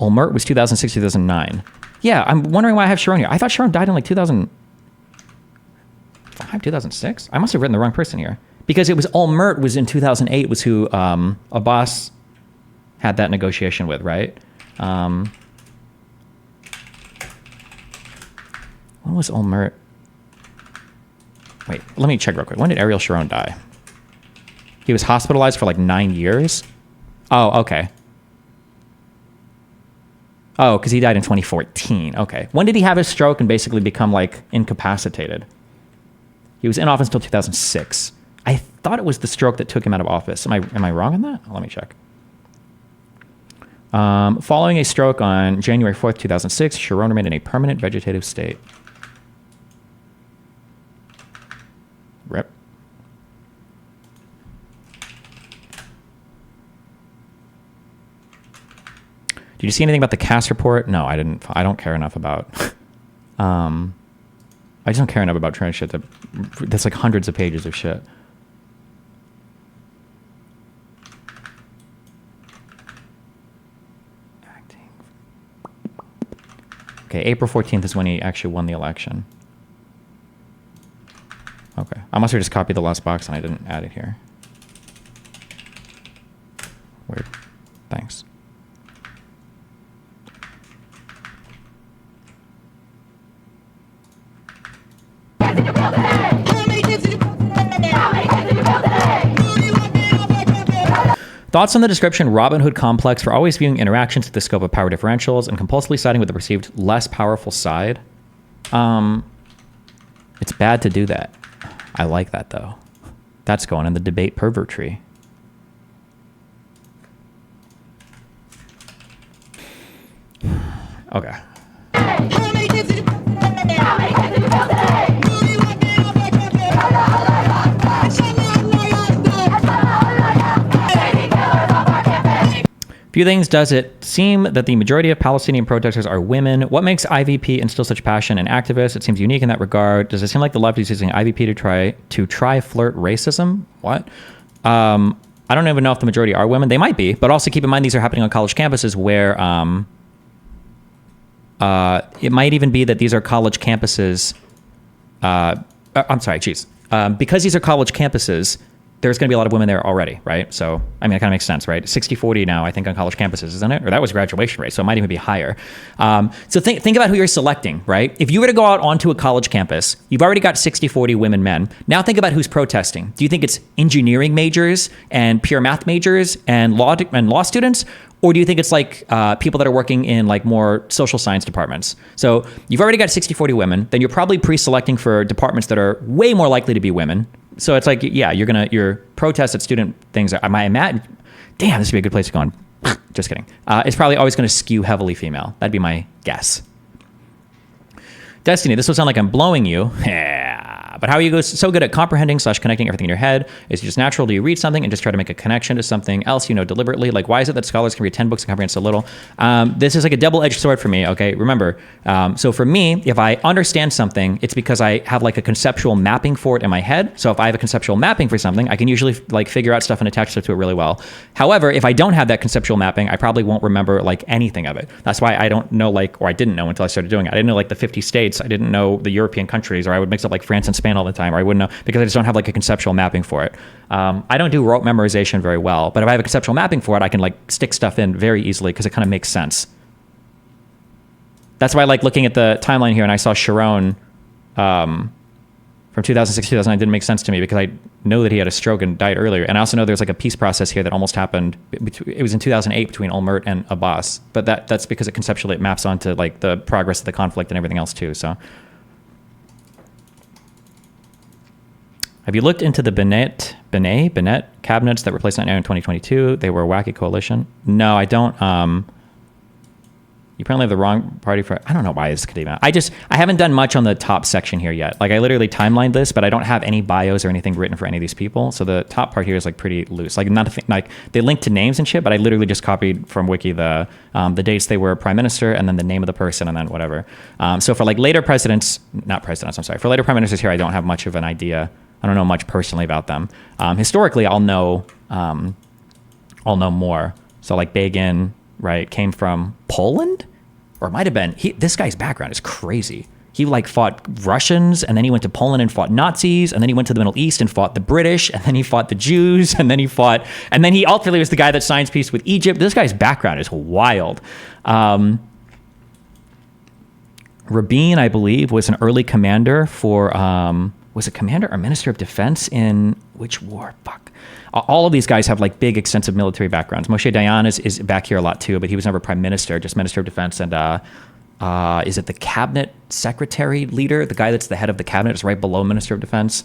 Olmert was 2006, 2009. Yeah, I'm wondering why I have Sharon here. I thought Sharon died in like 2005, 2006? I must have written the wrong person here. Because it was Olmert was in 2008 was who Abbas had that negotiation with, right? When was Olmert? Wait, let me check real quick. When did Ariel Sharon die? He was hospitalized for like 9 years? Oh, okay. Oh, because he died in 2014. Okay. When did he have his stroke and basically become like incapacitated? He was in office until 2006. I thought it was the stroke that took him out of office. Am I wrong on that? Let me check. Following a stroke on January 4th, 2006, Sharon remained in a permanent vegetative state. Rip. Did you see anything about the Cass report? No, I didn't. I don't care enough about. I just don't care enough about trying shit that's like hundreds of pages of shit. Okay, April 14th is when he actually won the election. Okay, I must have just copied the last box and I didn't add it here. Weird. Thanks. Thoughts on the description Robin Hood complex for always viewing interactions through the scope of power differentials and compulsively siding with the perceived less powerful side? It's bad to do that. I like that though. That's going in the debate pervert tree. Okay. Few things. Does it seem that the majority of Palestinian protesters are women? What makes IVP instill such passion in activists? It seems unique in that regard. Does it seem like the left is using IVP to try flirt racism? What? I don't even know if the majority are women. They might be, but also keep in mind these are happening on college campuses where it might even be that these are college campuses. I'm sorry, geez. Because these are college campuses, there's going to be a lot of women there already, right? So, I mean, it kind of makes sense, right? 60-40 now, I think, on college campuses, isn't it? Or that was graduation rate, so it might even be higher. So think about who you're selecting, right? If you were to go out onto a college campus, you've already got 60-40 women, men. Now think about who's protesting. Do you think it's engineering majors and pure math majors and law students? Or do you think it's like people that are working in like more social science departments? So you've already got 60-40 women, then you're probably pre-selecting for departments that are way more likely to be women. So it's like, yeah, your protest at student things. I might imagine, damn, this would be a good place to go on. Just kidding. It's probably always going to skew heavily female. That'd be my guess. Destiny, this will sound like I'm blowing you. But how are you so good at comprehending / connecting everything in your head? Is it just natural? Do you read something and just try to make a connection to something else you know deliberately? Like, why is it that scholars can read 10 books and comprehend so little? This is like a double-edged sword for me, okay? Remember, so for me, if I understand something, it's because I have like a conceptual mapping for it in my head. So if I have a conceptual mapping for something, I can usually like figure out stuff and attach stuff to it really well. However, if I don't have that conceptual mapping, I probably won't remember like anything of it. That's why I don't know or I didn't know until I started doing it. I didn't know like the 50 states. I didn't know the European countries, or I would mix up like France and Spain all the time, or I wouldn't know because I just don't have like a conceptual mapping for it. I don't do rote memorization very well, but if I have a conceptual mapping for it, I can like stick stuff in very easily because it kind of makes sense. That's why I like looking at the timeline here, and I saw Sharon from 2006 2009 didn't make sense to me because I know that he had a stroke and died earlier, and I also know there's like a peace process here that almost happened. It was in 2008 between Olmert and Abbas, but that's because it conceptually it maps onto like the progress of the conflict and everything else too. So. Have you looked into the Bennett cabinets that replaced Netanyahu in 2022? They were a wacky coalition. No, I don't. You apparently have the wrong party for. I don't know why this could even. I haven't done much on the top section here yet. Like I literally timelined this, but I don't have any bios or anything written for any of these people. So the top part here is like pretty loose. Like nothing. Like they link to names and shit, but I literally just copied from Wiki the dates they were prime minister and then the name of the person and then whatever. So for like later for later prime ministers here, I don't have much of an idea. I don't know much personally about them. Historically, I'll know more. So like Begin, right, came from Poland, or it might have been. This guy's background is crazy. He like fought Russians, and then he went to Poland and fought Nazis, and then he went to the Middle East and fought the British, and then he fought the Jews, and then he ultimately was the guy that signs peace with Egypt. This guy's background is wild. Rabin, I believe, was an early commander for. Was it commander or minister of defense in which war? Fuck. All of these guys have like big, extensive military backgrounds. Moshe Dayan is back here a lot too, but he was never prime minister, just minister of defense. And is it the cabinet secretary leader? The guy that's the head of the cabinet is right below minister of defense.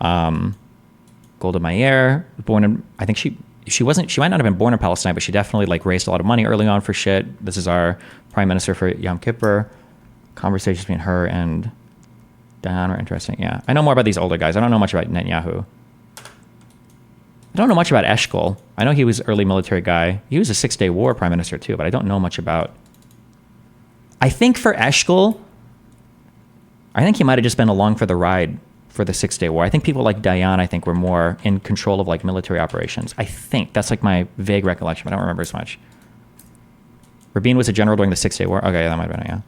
Golda Meir, born in, I think she might not have been born in Palestine, but she definitely like raised a lot of money early on for shit. This is our prime minister for Yom Kippur. Conversations between her and Dayan are interesting. Yeah, I know more about these older guys. I don't know much about Netanyahu. I don't know much about Eshkol. I know he was early military guy. He was a 6-day war prime minister too, but I don't know much about. I think for Eshkol, I think he might have just been along for the ride for the 6-day war. I think people like Dayan, I think, were more in control of like military operations. I think that's like my vague recollection. I don't remember as much. Rabin was a general during the 6-day war. Okay, that might have been it, yeah.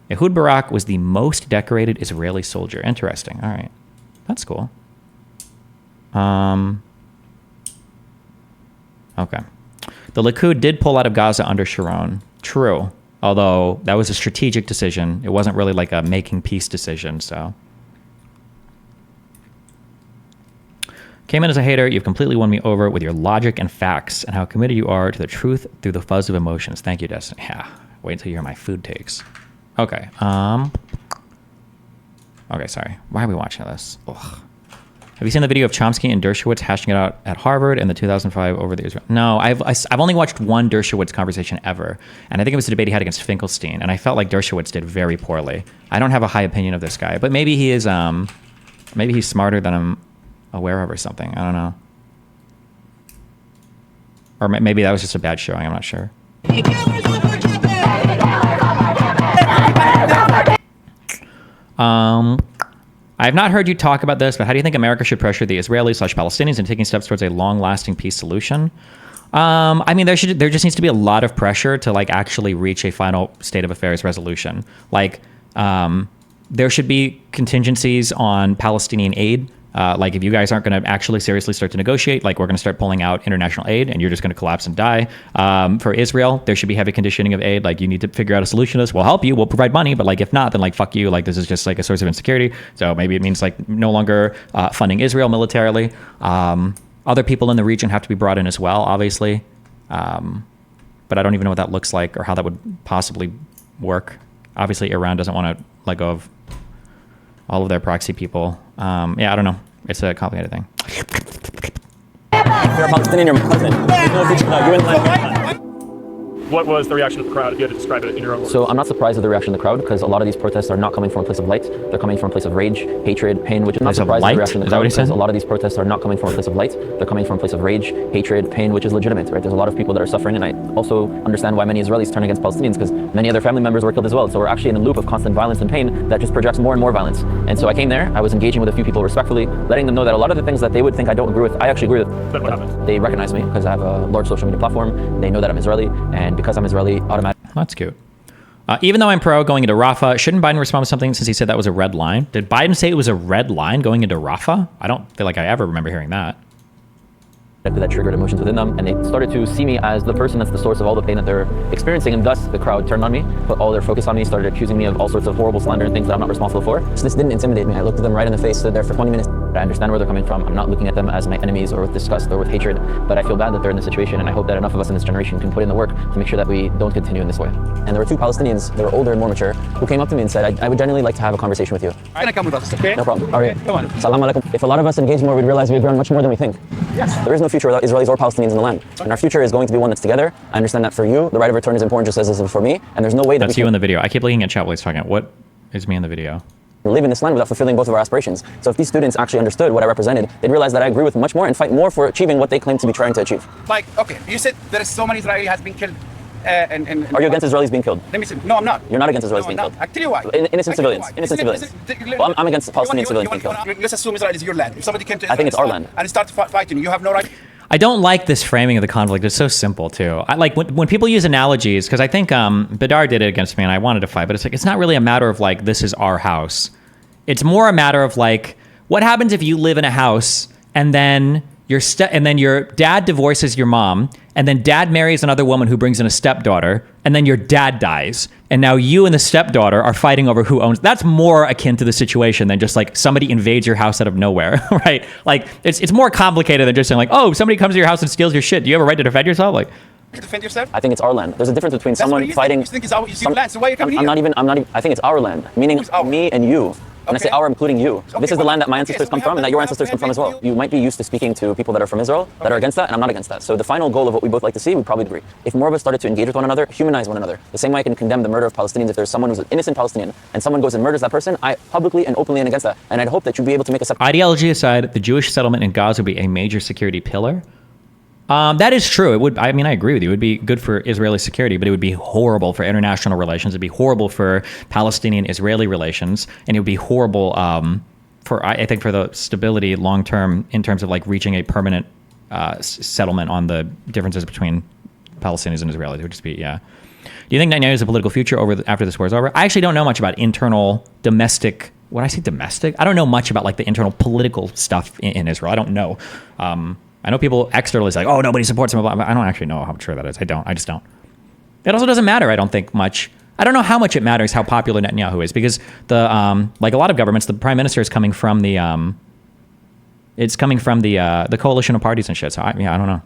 Ehud Barak was the most decorated Israeli soldier. Interesting. All right, that's cool. Okay. The Likud did pull out of Gaza under Sharon. True. Although that was a strategic decision. It wasn't really like a making peace decision, so. Came in as a hater. You've completely won me over with your logic and facts and how committed you are to the truth through the fuzz of emotions. Thank you, Destiny. Yeah. Wait until you hear my food takes. Okay. Okay, sorry. Why are we watching this? Ugh. Have you seen the video of Chomsky and Dershowitz hashing it out at Harvard in the 2005 over the Israel? No, I've only watched one Dershowitz conversation ever, and I think it was a debate he had against Finkelstein, and I felt like Dershowitz did very poorly. I don't have a high opinion of this guy, but maybe he is maybe he's smarter than I'm aware of or something. I don't know. Or maybe that was just a bad showing. I'm not sure. I have not heard you talk about this, but how do you think America should pressure the Israelis/Palestinians into taking steps towards a long-lasting peace solution? I mean, there just needs to be a lot of pressure to like actually reach a final state of affairs resolution. Like, there should be contingencies on Palestinian aid. Like if you guys aren't going to actually seriously start to negotiate, like we're going to start pulling out international aid and you're just going to collapse and die. For Israel, there should be heavy conditioning of aid. Like you need to figure out a solution to this. We'll help you. We'll provide money. But like if not, then like fuck you. Like this is just like a source of insecurity. So maybe it means like no longer funding Israel militarily. Other people in the region have to be brought in as well, obviously. But I don't even know what that looks like or how that would possibly work. Obviously, Iran doesn't want to let go of all of their proxy people. Yeah, I don't know. It's a complicated thing.
You're a Palestinian, you're my cousin. You're in line.
What was the reaction of the crowd if you had to describe it in your own words?
So I'm not surprised at the reaction of the crowd because a lot of these protests are not coming from a place of light. They're coming from a place of rage, hatred, pain, which is not surprised at the reaction of the crowd because a lot of these protests are not coming from a place of light. They're coming from a place of rage, hatred, pain, which is legitimate, right? There's a lot of people that are suffering, and I also understand why many Israelis turn against Palestinians because many other family members were killed as well. So we're actually in a loop of constant violence and pain that just projects more and more violence. And so I came there, I was engaging with a few people respectfully, letting them know that a lot of the things that they would think I don't agree with, I actually agree with.
Then what happened?
They recognize me because I have a large social media platform. They know that I'm Israeli, and because I'm Israeli,
That's cute. Even though I'm pro going into Rafah, shouldn't Biden respond with something since he said that was a red line? Did Biden say it was a red line going into Rafah? I don't feel like I ever remember hearing that.
That triggered emotions within them, and they started to see me as the person that's the source of all the pain that they're experiencing, and thus the crowd turned on me, put all their focus on me, started accusing me of all sorts of horrible slander and things that I'm not responsible for. So this didn't intimidate me. I looked at them right in the face, stood there for 20 minutes. I understand where they're coming from. I'm not looking at them as my enemies or with disgust or with hatred, but I feel bad that they're in this situation, and I hope that enough of us in this generation can put in the work to make sure that we don't continue in this way. And there were two Palestinians, they were older and more mature, who came up to me and said, I would genuinely like to have a conversation with you.
Can I come with us, okay?
No problem. All right.
Come on.
Salam alaikum. If a lot of us engage more, we'd realize we've grown much more than we think.
Yes.
There is no future without Israelis or Palestinians in the land. And our future is going to be one that's together. I understand that for you, the right of return is important just as it is for me. And there's no way that
That's you in the video. I keep looking at chat while he's talking. What is me in the video?
live in this land without fulfilling both of our aspirations. So if these students actually understood what I represented, they'd realize that I agree with much more and fight more for achieving what they claim to be trying to achieve.
Like, okay, you said there is so many Israeli has been killed.
Are you against Israelis being killed?
Let me see. No, I'm not.
You're not against Israelis being
No,
killed?
I'll tell you why.
Innocent civilians. Innocent civilians. Well, I'm against Palestinian civilians being killed.
Let's assume Israel is your land. If somebody came to Israel
I think it's our land.
and start fighting, you have no right.
I don't like this framing of the conflict. It's so simple too. I like when people use analogies, because I think Badar did it against me and I wanted to fight, but it's like, it's not really a matter of like, this is our house. It's more a matter of like, what happens if you live in a house and then your dad divorces your mom, and then dad marries another woman who brings in a stepdaughter, and then your dad dies, and now you and the stepdaughter are fighting over who owns. That's more akin to the situation than just like somebody invades your house out of nowhere, right? Like it's more complicated than just saying like, oh, somebody comes to your house and steals your shit. Do you have a right to defend yourself? Like,
Defend yourself?
I think it's our land. There's a difference between
That's
someone fighting.
You think it's your land, so why are you coming here?
I'm not even. I think it's our land, meaning me and you. When I say our, I'm including you. This is the land that my ancestors come from and that your ancestors come from as well. You might be used to speaking to people that are from Israel that are against that, and I'm not against that. So the final goal of what we both like to see, we probably agree. If more of us started to engage with one another, humanize one another, the same way I can condemn the murder of Palestinians if there's someone who's an innocent Palestinian and someone goes and murders that person, I publicly and openly and against that. And I'd hope that you'd be able to make a separate...
Ideology aside, the Jewish settlement in Gaza would be a major security pillar. That is true. It would. I mean, I agree with you. It would be good for Israeli security, but it would be horrible for international relations. It'd be horrible for Palestinian-Israeli relations, and it would be horrible for, I think, for the stability long term in terms of like reaching a permanent settlement on the differences between Palestinians and Israelis. It would just be, yeah. Do you think Netanyahu has a political future after this war is over? I actually don't know much about internal domestic. When I say domestic, I don't know much about like the internal political stuff in Israel. I don't know. I know people externally say, oh, nobody supports him. But I don't actually know how true that is. I just don't. It also doesn't matter, I don't think, much. I don't know how much it matters how popular Netanyahu is, because the like a lot of governments, the prime minister is coming from the the coalition of parties and shit. So I don't know.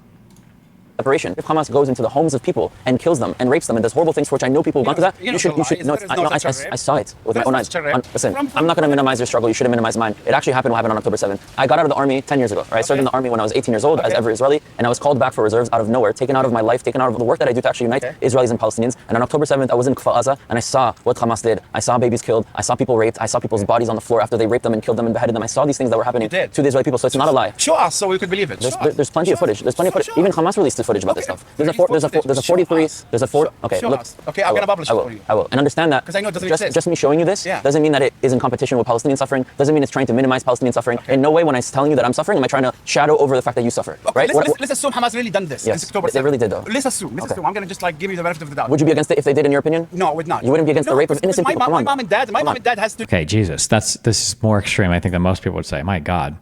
Separation. If Hamas goes into the homes of people and kills them and rapes them and does horrible things for which I know people have gone through that, you should no, I saw it with my own eyes. Listen, I'm not going to minimize your struggle. You shouldn't minimize mine. It actually happened what happened on October 7th. I got out of the army 10 years ago. Right? I served in the army when I was 18 years old as every Israeli, and I was called back for reserves out of nowhere, taken out of my life, taken out of the work that I do to actually unite Israelis and Palestinians. And on October 7th, I was in Kfar Aza and I saw what Hamas did. I saw babies killed. I saw people raped. I saw people's bodies on the floor after they raped them and killed them and beheaded them. I saw these things that were happening to the Israeli people. So it's not a lie.
Show us so we could believe it.
There's plenty of footage. There's plenty of footage. Even Hamas released the footage about this stuff. There's a 43. There's a 4. Okay, look.
Okay, I'm gonna publish it for you.
I will. And understand that.
Because I know it doesn't exist.
Just me showing you this doesn't mean that it is in competition with Palestinian suffering. Doesn't mean it's trying to minimize Palestinian suffering. In no way, when I'm telling you that I'm suffering, am I trying to shadow over the fact that you suffer.
Okay, right? Let's assume Hamas really done this.
Yes,
October 7th.
they really did though.
Let's assume. I'm gonna just like give you the benefit of the doubt.
Would you be against it if they did, in your opinion?
No, I would not.
You wouldn't be against the rape of innocent people.
My mom and dad has to.
Okay, Jesus, this is more extreme, I think, than most people would say. My God.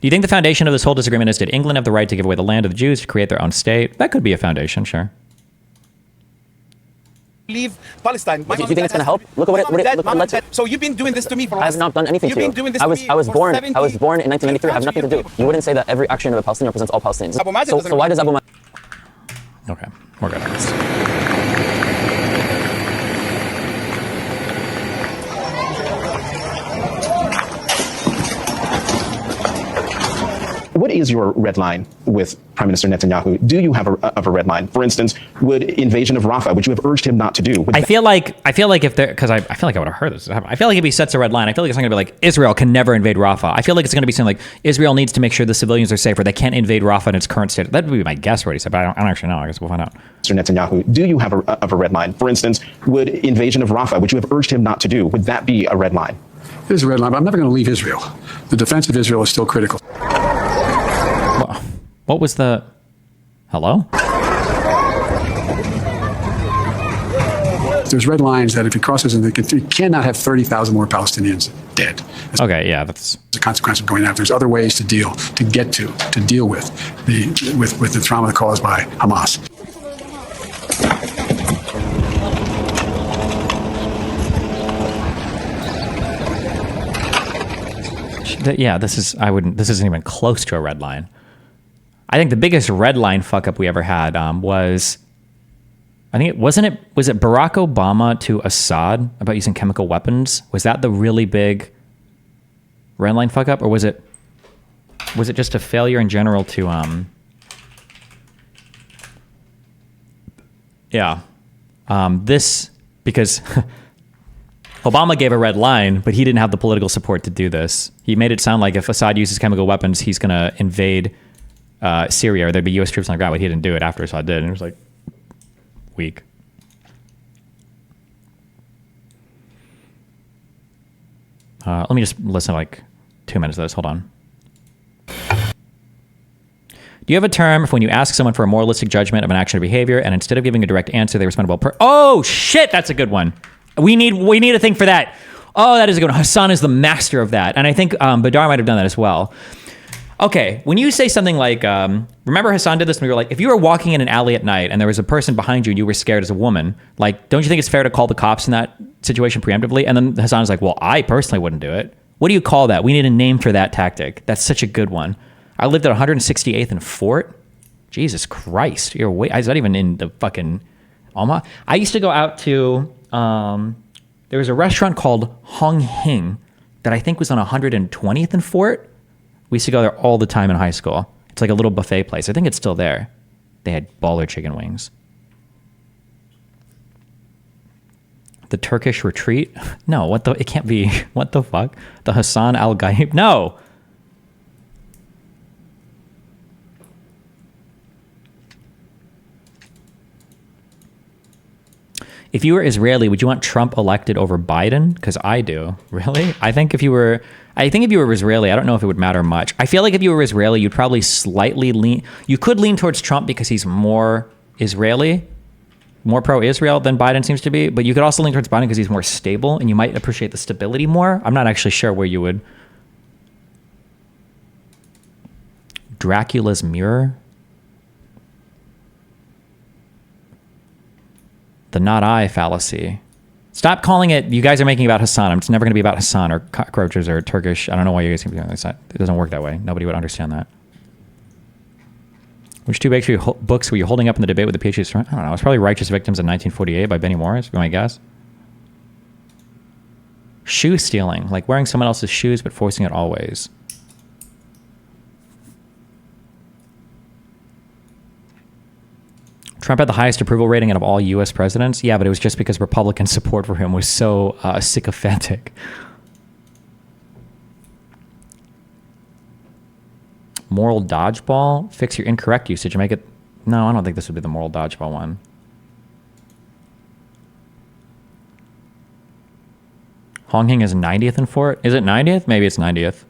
Do you think the foundation of this whole disagreement is, did England have the right to give away the land to the Jews to create their own state? That could be a foundation, sure.
Leave Palestine.
Do you think it's going to help? Look at what it led to.
So you've been doing this to me for.
I have not done anything to you. I was born in 1993. I have nothing to do. You wouldn't say that every action of a Palestinian represents all Palestinians. So why does Abu Mazen?
Okay, we're good.
What is your red line with Prime Minister Netanyahu? Do you have a red line? For instance, would invasion of Rafah, which you have urged him not to do?
I feel like if there, because I feel like I would have heard this happen. I feel like if he sets a red line, I feel like it's not going to be like Israel can never invade Rafah. I feel like it's going to be something like Israel needs to make sure the civilians are safer. They can't invade Rafah in its current state. That would be my guess what he said, but I don't actually know. I guess we'll find out.
Mr. Netanyahu, do you have a red line? For instance, would invasion of Rafah, which you have urged him not to do, would that be a red line?
It is a red line, but I'm never going to leave Israel. The defense of Israel is still critical.
What was the... Hello?
There's red lines that if it crosses, and you cannot have 30,000 more Palestinians dead.
Okay, yeah, that's
the consequence of going out. There's other ways to deal with the trauma caused by Hamas.
Yeah, this isn't even close to a red line. I think the biggest red line fuck up we ever had was was it Barack Obama to Assad about using chemical weapons? Was that the really big red line fuck up, or was it just a failure in general to this, because Obama gave a red line, but he didn't have the political support to do this. He made it sound like if Assad uses chemical weapons, he's going to invade Syria, or there'd be U.S. troops on the ground, but he didn't do it after Assad did, and it was like weak. Let me just listen to like 2 minutes of this. Hold on. Do you have a term for when you ask someone for a moralistic judgment of an action or behavior, and instead of giving a direct answer, they respond, well, oh shit, that's a good one. We need a thing for that. Oh, that is a good one. Hassan is the master of that, and I think Badar might have done that as well. Okay, when you say something like, remember Hassan did this, and we were like, if you were walking in an alley at night and there was a person behind you and you were scared as a woman, like, don't you think it's fair to call the cops in that situation preemptively? And then Hassan was like, well, I personally wouldn't do it. What do you call that? We need a name for that tactic. That's such a good one. I lived at 168th and Fort. Jesus Christ. Is that even in the fucking Alma? I used to go out to There was a restaurant called Hong Hing that I think was on 120th and Fort. We used to go there all the time in high school. It's like a little buffet place. I think it's still there. They had baller chicken wings. The Turkish Retreat? No, it can't be. What the fuck? The Hassan al-Ghaib? No. If you were Israeli, would you want Trump elected over Biden? Because I do. Really? I think if you were Israeli, I don't know if it would matter much. I feel like if you were Israeli, you'd probably slightly lean. You could lean towards Trump because he's more Israeli, more pro-Israel than Biden seems to be. But you could also lean towards Biden because he's more stable, and you might appreciate the stability more. I'm not actually sure where you would. Dracula's Mirror. The not I fallacy. Stop calling it, you guys are making it about Hassan. It's never going to be about Hassan or cockroaches or Turkish. I don't know why you guys keep doing this. It doesn't work that way. Nobody would understand that. Which two books were you holding up in the debate with the PhDs? I don't know. It's probably Righteous Victims in 1948 by Benny Morris, be my guess. Shoe stealing, like wearing someone else's shoes but forcing it always. Trump had the highest approval rating out of all U.S. presidents. Yeah, but it was just because Republican support for him was so sycophantic. Moral dodgeball? Fix your incorrect usage and make it... No, I don't think this would be the moral dodgeball one. Hong Hing is 90th in Fort. Is it 90th? Maybe it's 90th.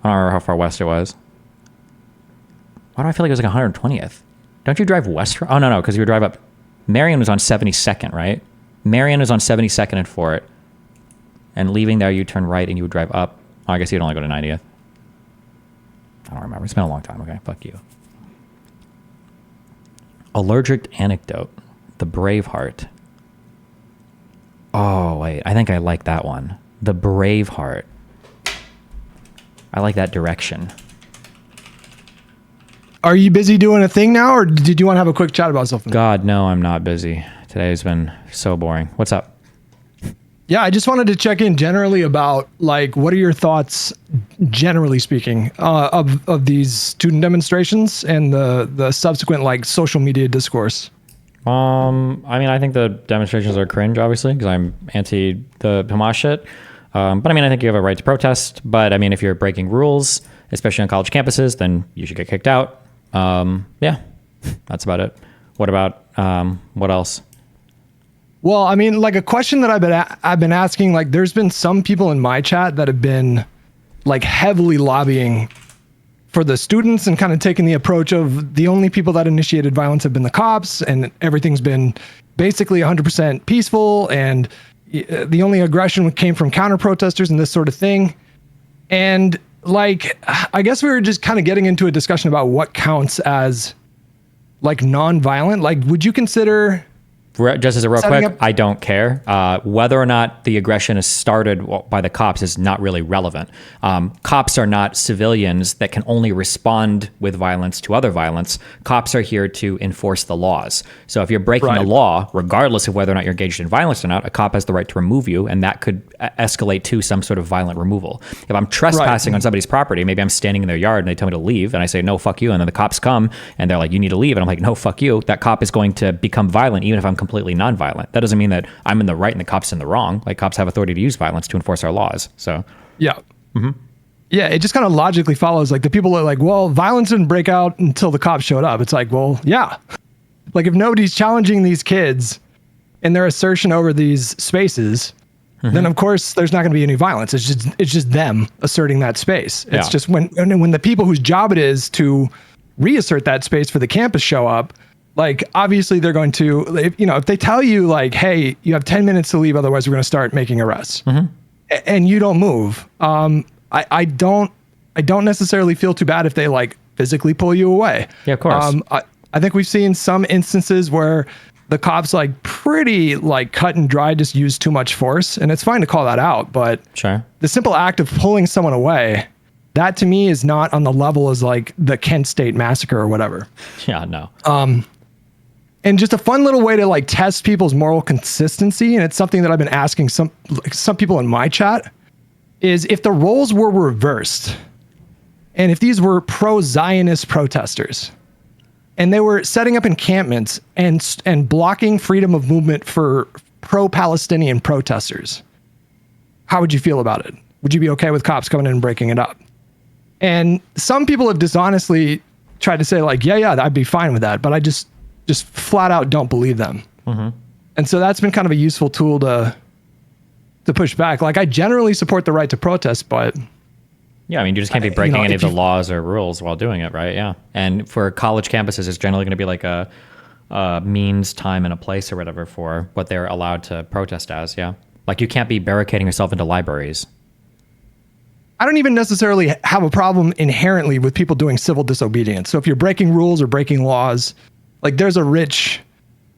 I don't remember how far west it was. Why do I feel like it was like 120th? Don't you drive west from... Oh, no, because you would drive up... Marion was on 72nd, right? Marion was on 72nd and Fort. And leaving there, you turn right and you would drive up. Oh, I guess you'd only go to 90th. I don't remember. It's been a long time. Okay, fuck you. Allergic anecdote. The Braveheart. Oh, wait. I think I like that one. The Braveheart. I like that direction.
Are you busy doing a thing now, or did you want to have a quick chat about something?
God, no, I'm not busy. Today's been so boring. What's up?
Yeah, I just wanted to check in generally about, like, what are your thoughts, generally speaking, of these student demonstrations and the subsequent, like, social media discourse?
I mean, I think the demonstrations are cringe, obviously, because I'm anti the Hamas shit. But I mean, I think you have a right to protest. But I mean, if you're breaking rules, especially on college campuses, then you should get kicked out. Yeah, that's about it. What about, what else?
Well, I mean, like a question that I've been asking, like there's been some people in my chat that have been like heavily lobbying for the students and kind of taking the approach of the only people that initiated violence have been the cops and everything's been basically 100% peaceful and the only aggression came from counter protesters and this sort of thing. And like, I guess we were just kind of getting into a discussion about what counts as like non-violent. Like, would you consider...
Just as a real quick, I don't care. Whether or not the aggression is started by the cops is not really relevant. Cops are not civilians that can only respond with violence to other violence. Cops are here to enforce the laws. So if you're breaking the law, regardless of whether or not you're engaged in violence or not, a cop has the right to remove you, and that could escalate to some sort of violent removal. If I'm trespassing on somebody's property, maybe I'm standing in their yard and they tell me to leave, and I say, no, fuck you, and then the cops come and they're like, you need to leave, and I'm like, no, fuck you. That cop is going to become violent even if I'm completely nonviolent. That doesn't mean that I'm in the right and the cops in the wrong. Like, cops have authority to use violence to enforce our laws. So
yeah. Yeah, it just kind of logically follows. Like the people are like, well, violence didn't break out until the cops showed up. It's like, well, yeah. Like if nobody's challenging these kids and their assertion over these spaces, then of course there's not going to be any violence. It's just them asserting that space. It's just when the people whose job it is to reassert that space for the campus show up, like, obviously they're going to, if they tell you like, hey, you have 10 minutes to leave, otherwise we're going to start making arrests, and you don't move. I don't necessarily feel too bad if they like physically pull you away.
Yeah, of course.
I think we've seen some instances where the cops like pretty like cut and dry just use too much force, and it's fine to call that out, but the simple act of pulling someone away, that to me is not on the level as like the Kent State massacre or whatever.
Yeah, no.
And just a fun little way to like test people's moral consistency, and it's something that I've been asking some people in my chat, is if the roles were reversed, and if these were pro-Zionist protesters, and they were setting up encampments and blocking freedom of movement for pro-Palestinian protesters, how would you feel about it? Would you be okay with cops coming in and breaking it up? And some people have dishonestly tried to say like, yeah, I'd be fine with that, but I just flat out don't believe them. And so that's been kind of a useful tool to push back. Like, I generally support the right to protest, but
yeah, I mean, you just can't be breaking any of the laws or rules while doing it, right? Yeah. And for college campuses, it's generally going to be like a means, time, and a place or whatever for what they're allowed to protest as. Yeah. Like, you can't be barricading yourself into libraries.
I don't even necessarily have a problem inherently with people doing civil disobedience. So if you're breaking rules or breaking laws, like, there's a rich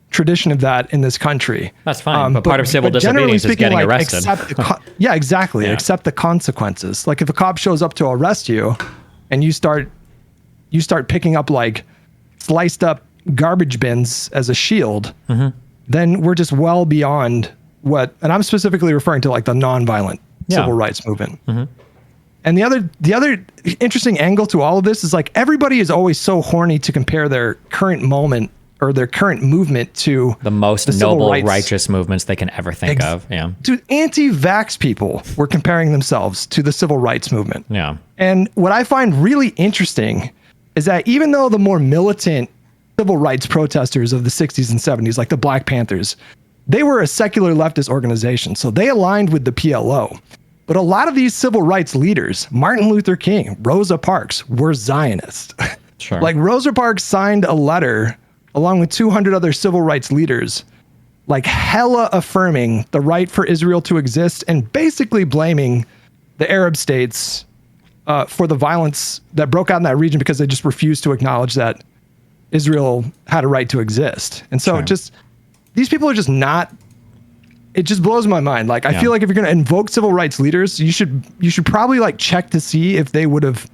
tradition of that in this country.
That's fine. But part of civil disobedience is getting arrested.
Yeah, exactly. Yeah. Accept the consequences. Like, if a cop shows up to arrest you and you start picking up like sliced up garbage bins as a shield, then we're just well beyond what, and I'm specifically referring to like the nonviolent civil rights movement. And the other interesting angle to all of this is like, everybody is always so horny to compare their current moment or their current movement to
the most noble, righteous movements they can ever think of. Yeah.
Dude, anti-vax people were comparing themselves to the civil rights movement.
Yeah.
And what I find really interesting is that even though the more militant civil rights protesters of the 60s and 70s, like the Black Panthers, they were a secular leftist organization. So they aligned with the PLO. But a lot of these civil rights leaders, Martin Luther King, Rosa Parks, were Zionists.
Sure.
Like, Rosa Parks signed a letter along with 200 other civil rights leaders, like hella affirming the right for Israel to exist and basically blaming the Arab states for the violence that broke out in that region because they just refused to acknowledge that Israel had a right to exist. And so these people are just not, it just blows my mind. Like, I feel like if you're going to invoke civil rights leaders, you should probably like check to see if they would have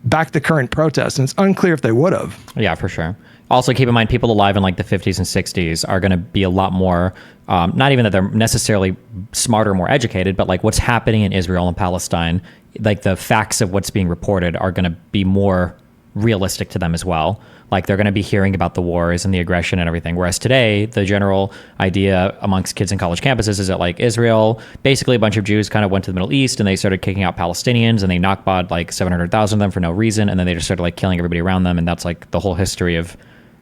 backed the current protest. And it's unclear if they would have.
Yeah, for sure. Also, keep in mind, people alive in like the 50s and 60s are going to be a lot more, not even that they're necessarily smarter, more educated, but like what's happening in Israel and Palestine, like the facts of what's being reported are going to be more realistic to them as well. Like, they're going to be hearing about the wars and the aggression and everything. Whereas today, the general idea amongst kids in college campuses is that like Israel, basically a bunch of Jews kind of went to the Middle East and they started kicking out Palestinians and they nakba'd like 700,000 of them for no reason. And then they just started like killing everybody around them. And that's like the whole history of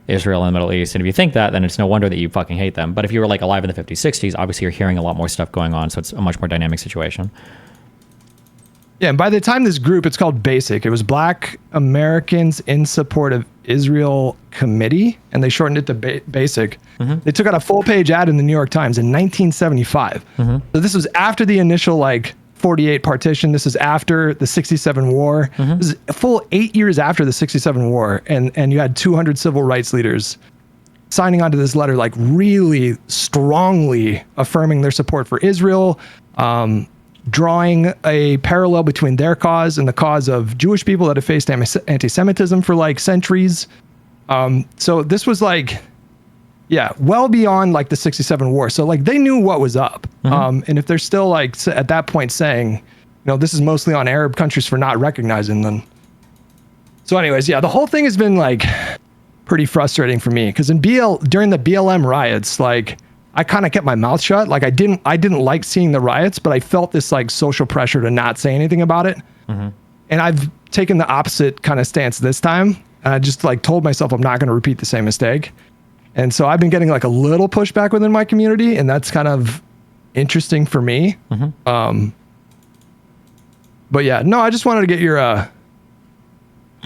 Israel and the Middle East. And if you think that, then it's no wonder that you fucking hate them. But if you were like alive in the 50s, 60s, obviously you're hearing a lot more stuff going on. So it's a much more dynamic situation.
Yeah, and by the time this group, it's called BASIC. It was Black Americans in Support of Israel Committee, and they shortened it to BASIC. They took out a full-page ad in the New York Times in 1975. So this was after the initial like 48 partition. This is after the 67 war. This is a full 8 years after the 67 war, and you had 200 civil rights leaders signing onto this letter, like really strongly affirming their support for Israel, drawing a parallel between their cause and the cause of Jewish people that have faced anti-Semitism for like centuries. So this was like, yeah, well beyond like the 67 war. So like they knew what was up. And if they're still like at that point saying, you know, this is mostly on Arab countries for not recognizing them. So anyways, yeah, the whole thing has been like pretty frustrating for me because during the BLM riots, like I kind of kept my mouth shut. Like I didn't like seeing the riots, but I felt this like social pressure to not say anything about it. And I've taken the opposite kind of stance this time. And I just like told myself I'm not going to repeat the same mistake. And so I've been getting like a little pushback within my community, and that's kind of interesting for me. But yeah, no, I just wanted to get your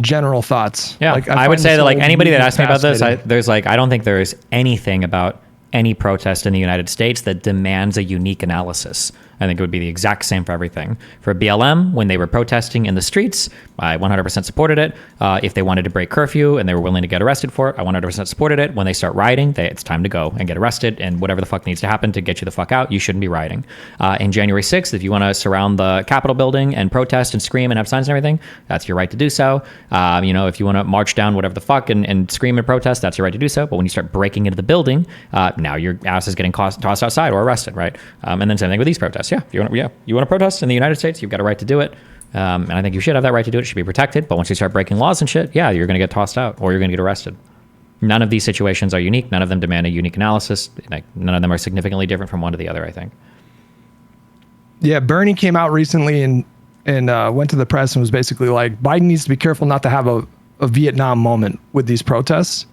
general thoughts.
Yeah,
like,
I would say that like anybody that asked me about this, I don't think there is anything about any protest in the United States that demands a unique analysis I think it would be the exact same for everything. For BLM, when they were protesting in the streets, I 100% supported it. If they wanted to break curfew and they were willing to get arrested for it, I 100% supported it. When they start rioting, it's time to go and get arrested, and whatever the fuck needs to happen to get you the fuck out, you shouldn't be rioting. In January 6th, if you want to surround the Capitol building and protest and scream and have signs and everything, that's your right to do so. If you want to march down whatever the fuck and scream and protest, that's your right to do so. But when you start breaking into the building, now your ass is getting tossed outside or arrested, right? And then same thing with these protests. Yeah, you want to protest in the United States, you've got a right to do it. And I think you should have that right to do it. It should be protected. But once you start breaking laws and shit, yeah, you're going to get tossed out or you're going to get arrested. None of these situations are unique. None of them demand a unique analysis. None of them are significantly different from one to the other, I think.
Yeah, Bernie came out recently and went to the press and was basically like, Biden needs to be careful not to have a Vietnam moment with these protests.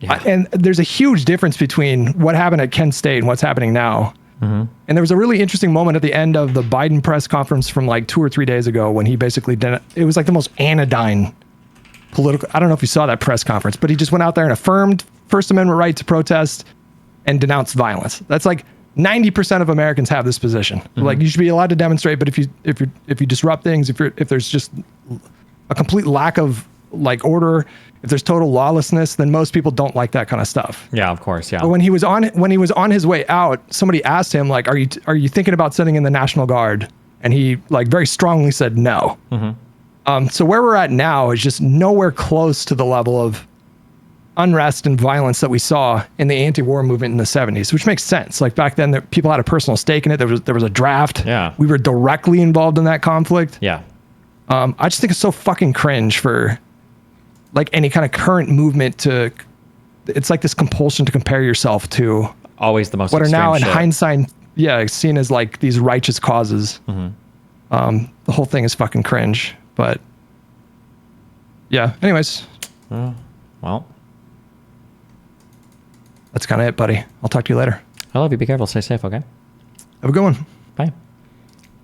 Yeah. And there's a huge difference between what happened at Kent State and what's happening now. Mm-hmm. And there was a really interesting moment at the end of the Biden press conference from like 2 or 3 days ago when he basically did it was like the most anodyne political. I don't know if you saw that press conference, but he just went out there and affirmed First Amendment right to protest and denounced violence. That's like 90% of Americans have this position. Mm-hmm. Like you should be allowed to demonstrate, but if you disrupt things, if there's just a complete lack of like order, if there's total lawlessness, then most people don't like that kind of stuff.
Yeah, of course. Yeah.
But when he was on his way out, somebody asked him like, "Are you thinking about sending in the National Guard?" And he like very strongly said no. Mm-hmm. So where we're at now is just nowhere close to the level of unrest and violence that we saw in the anti-war movement in the 70s, which makes sense. Like back then, people had a personal stake in it. There was a draft. Yeah. We were directly involved in that conflict.
Yeah.
I just think it's so fucking cringe for like any kind of current movement it's like this compulsion to compare yourself to
always the most
what are now in
shit.
hindsight, seen as like these righteous causes. Mm-hmm. The whole thing is fucking cringe, but yeah. Anyways.
Well,
that's kind of it, buddy. I'll talk to you later.
I love you. Be careful. Stay safe. Okay.
Have a good one.
Bye.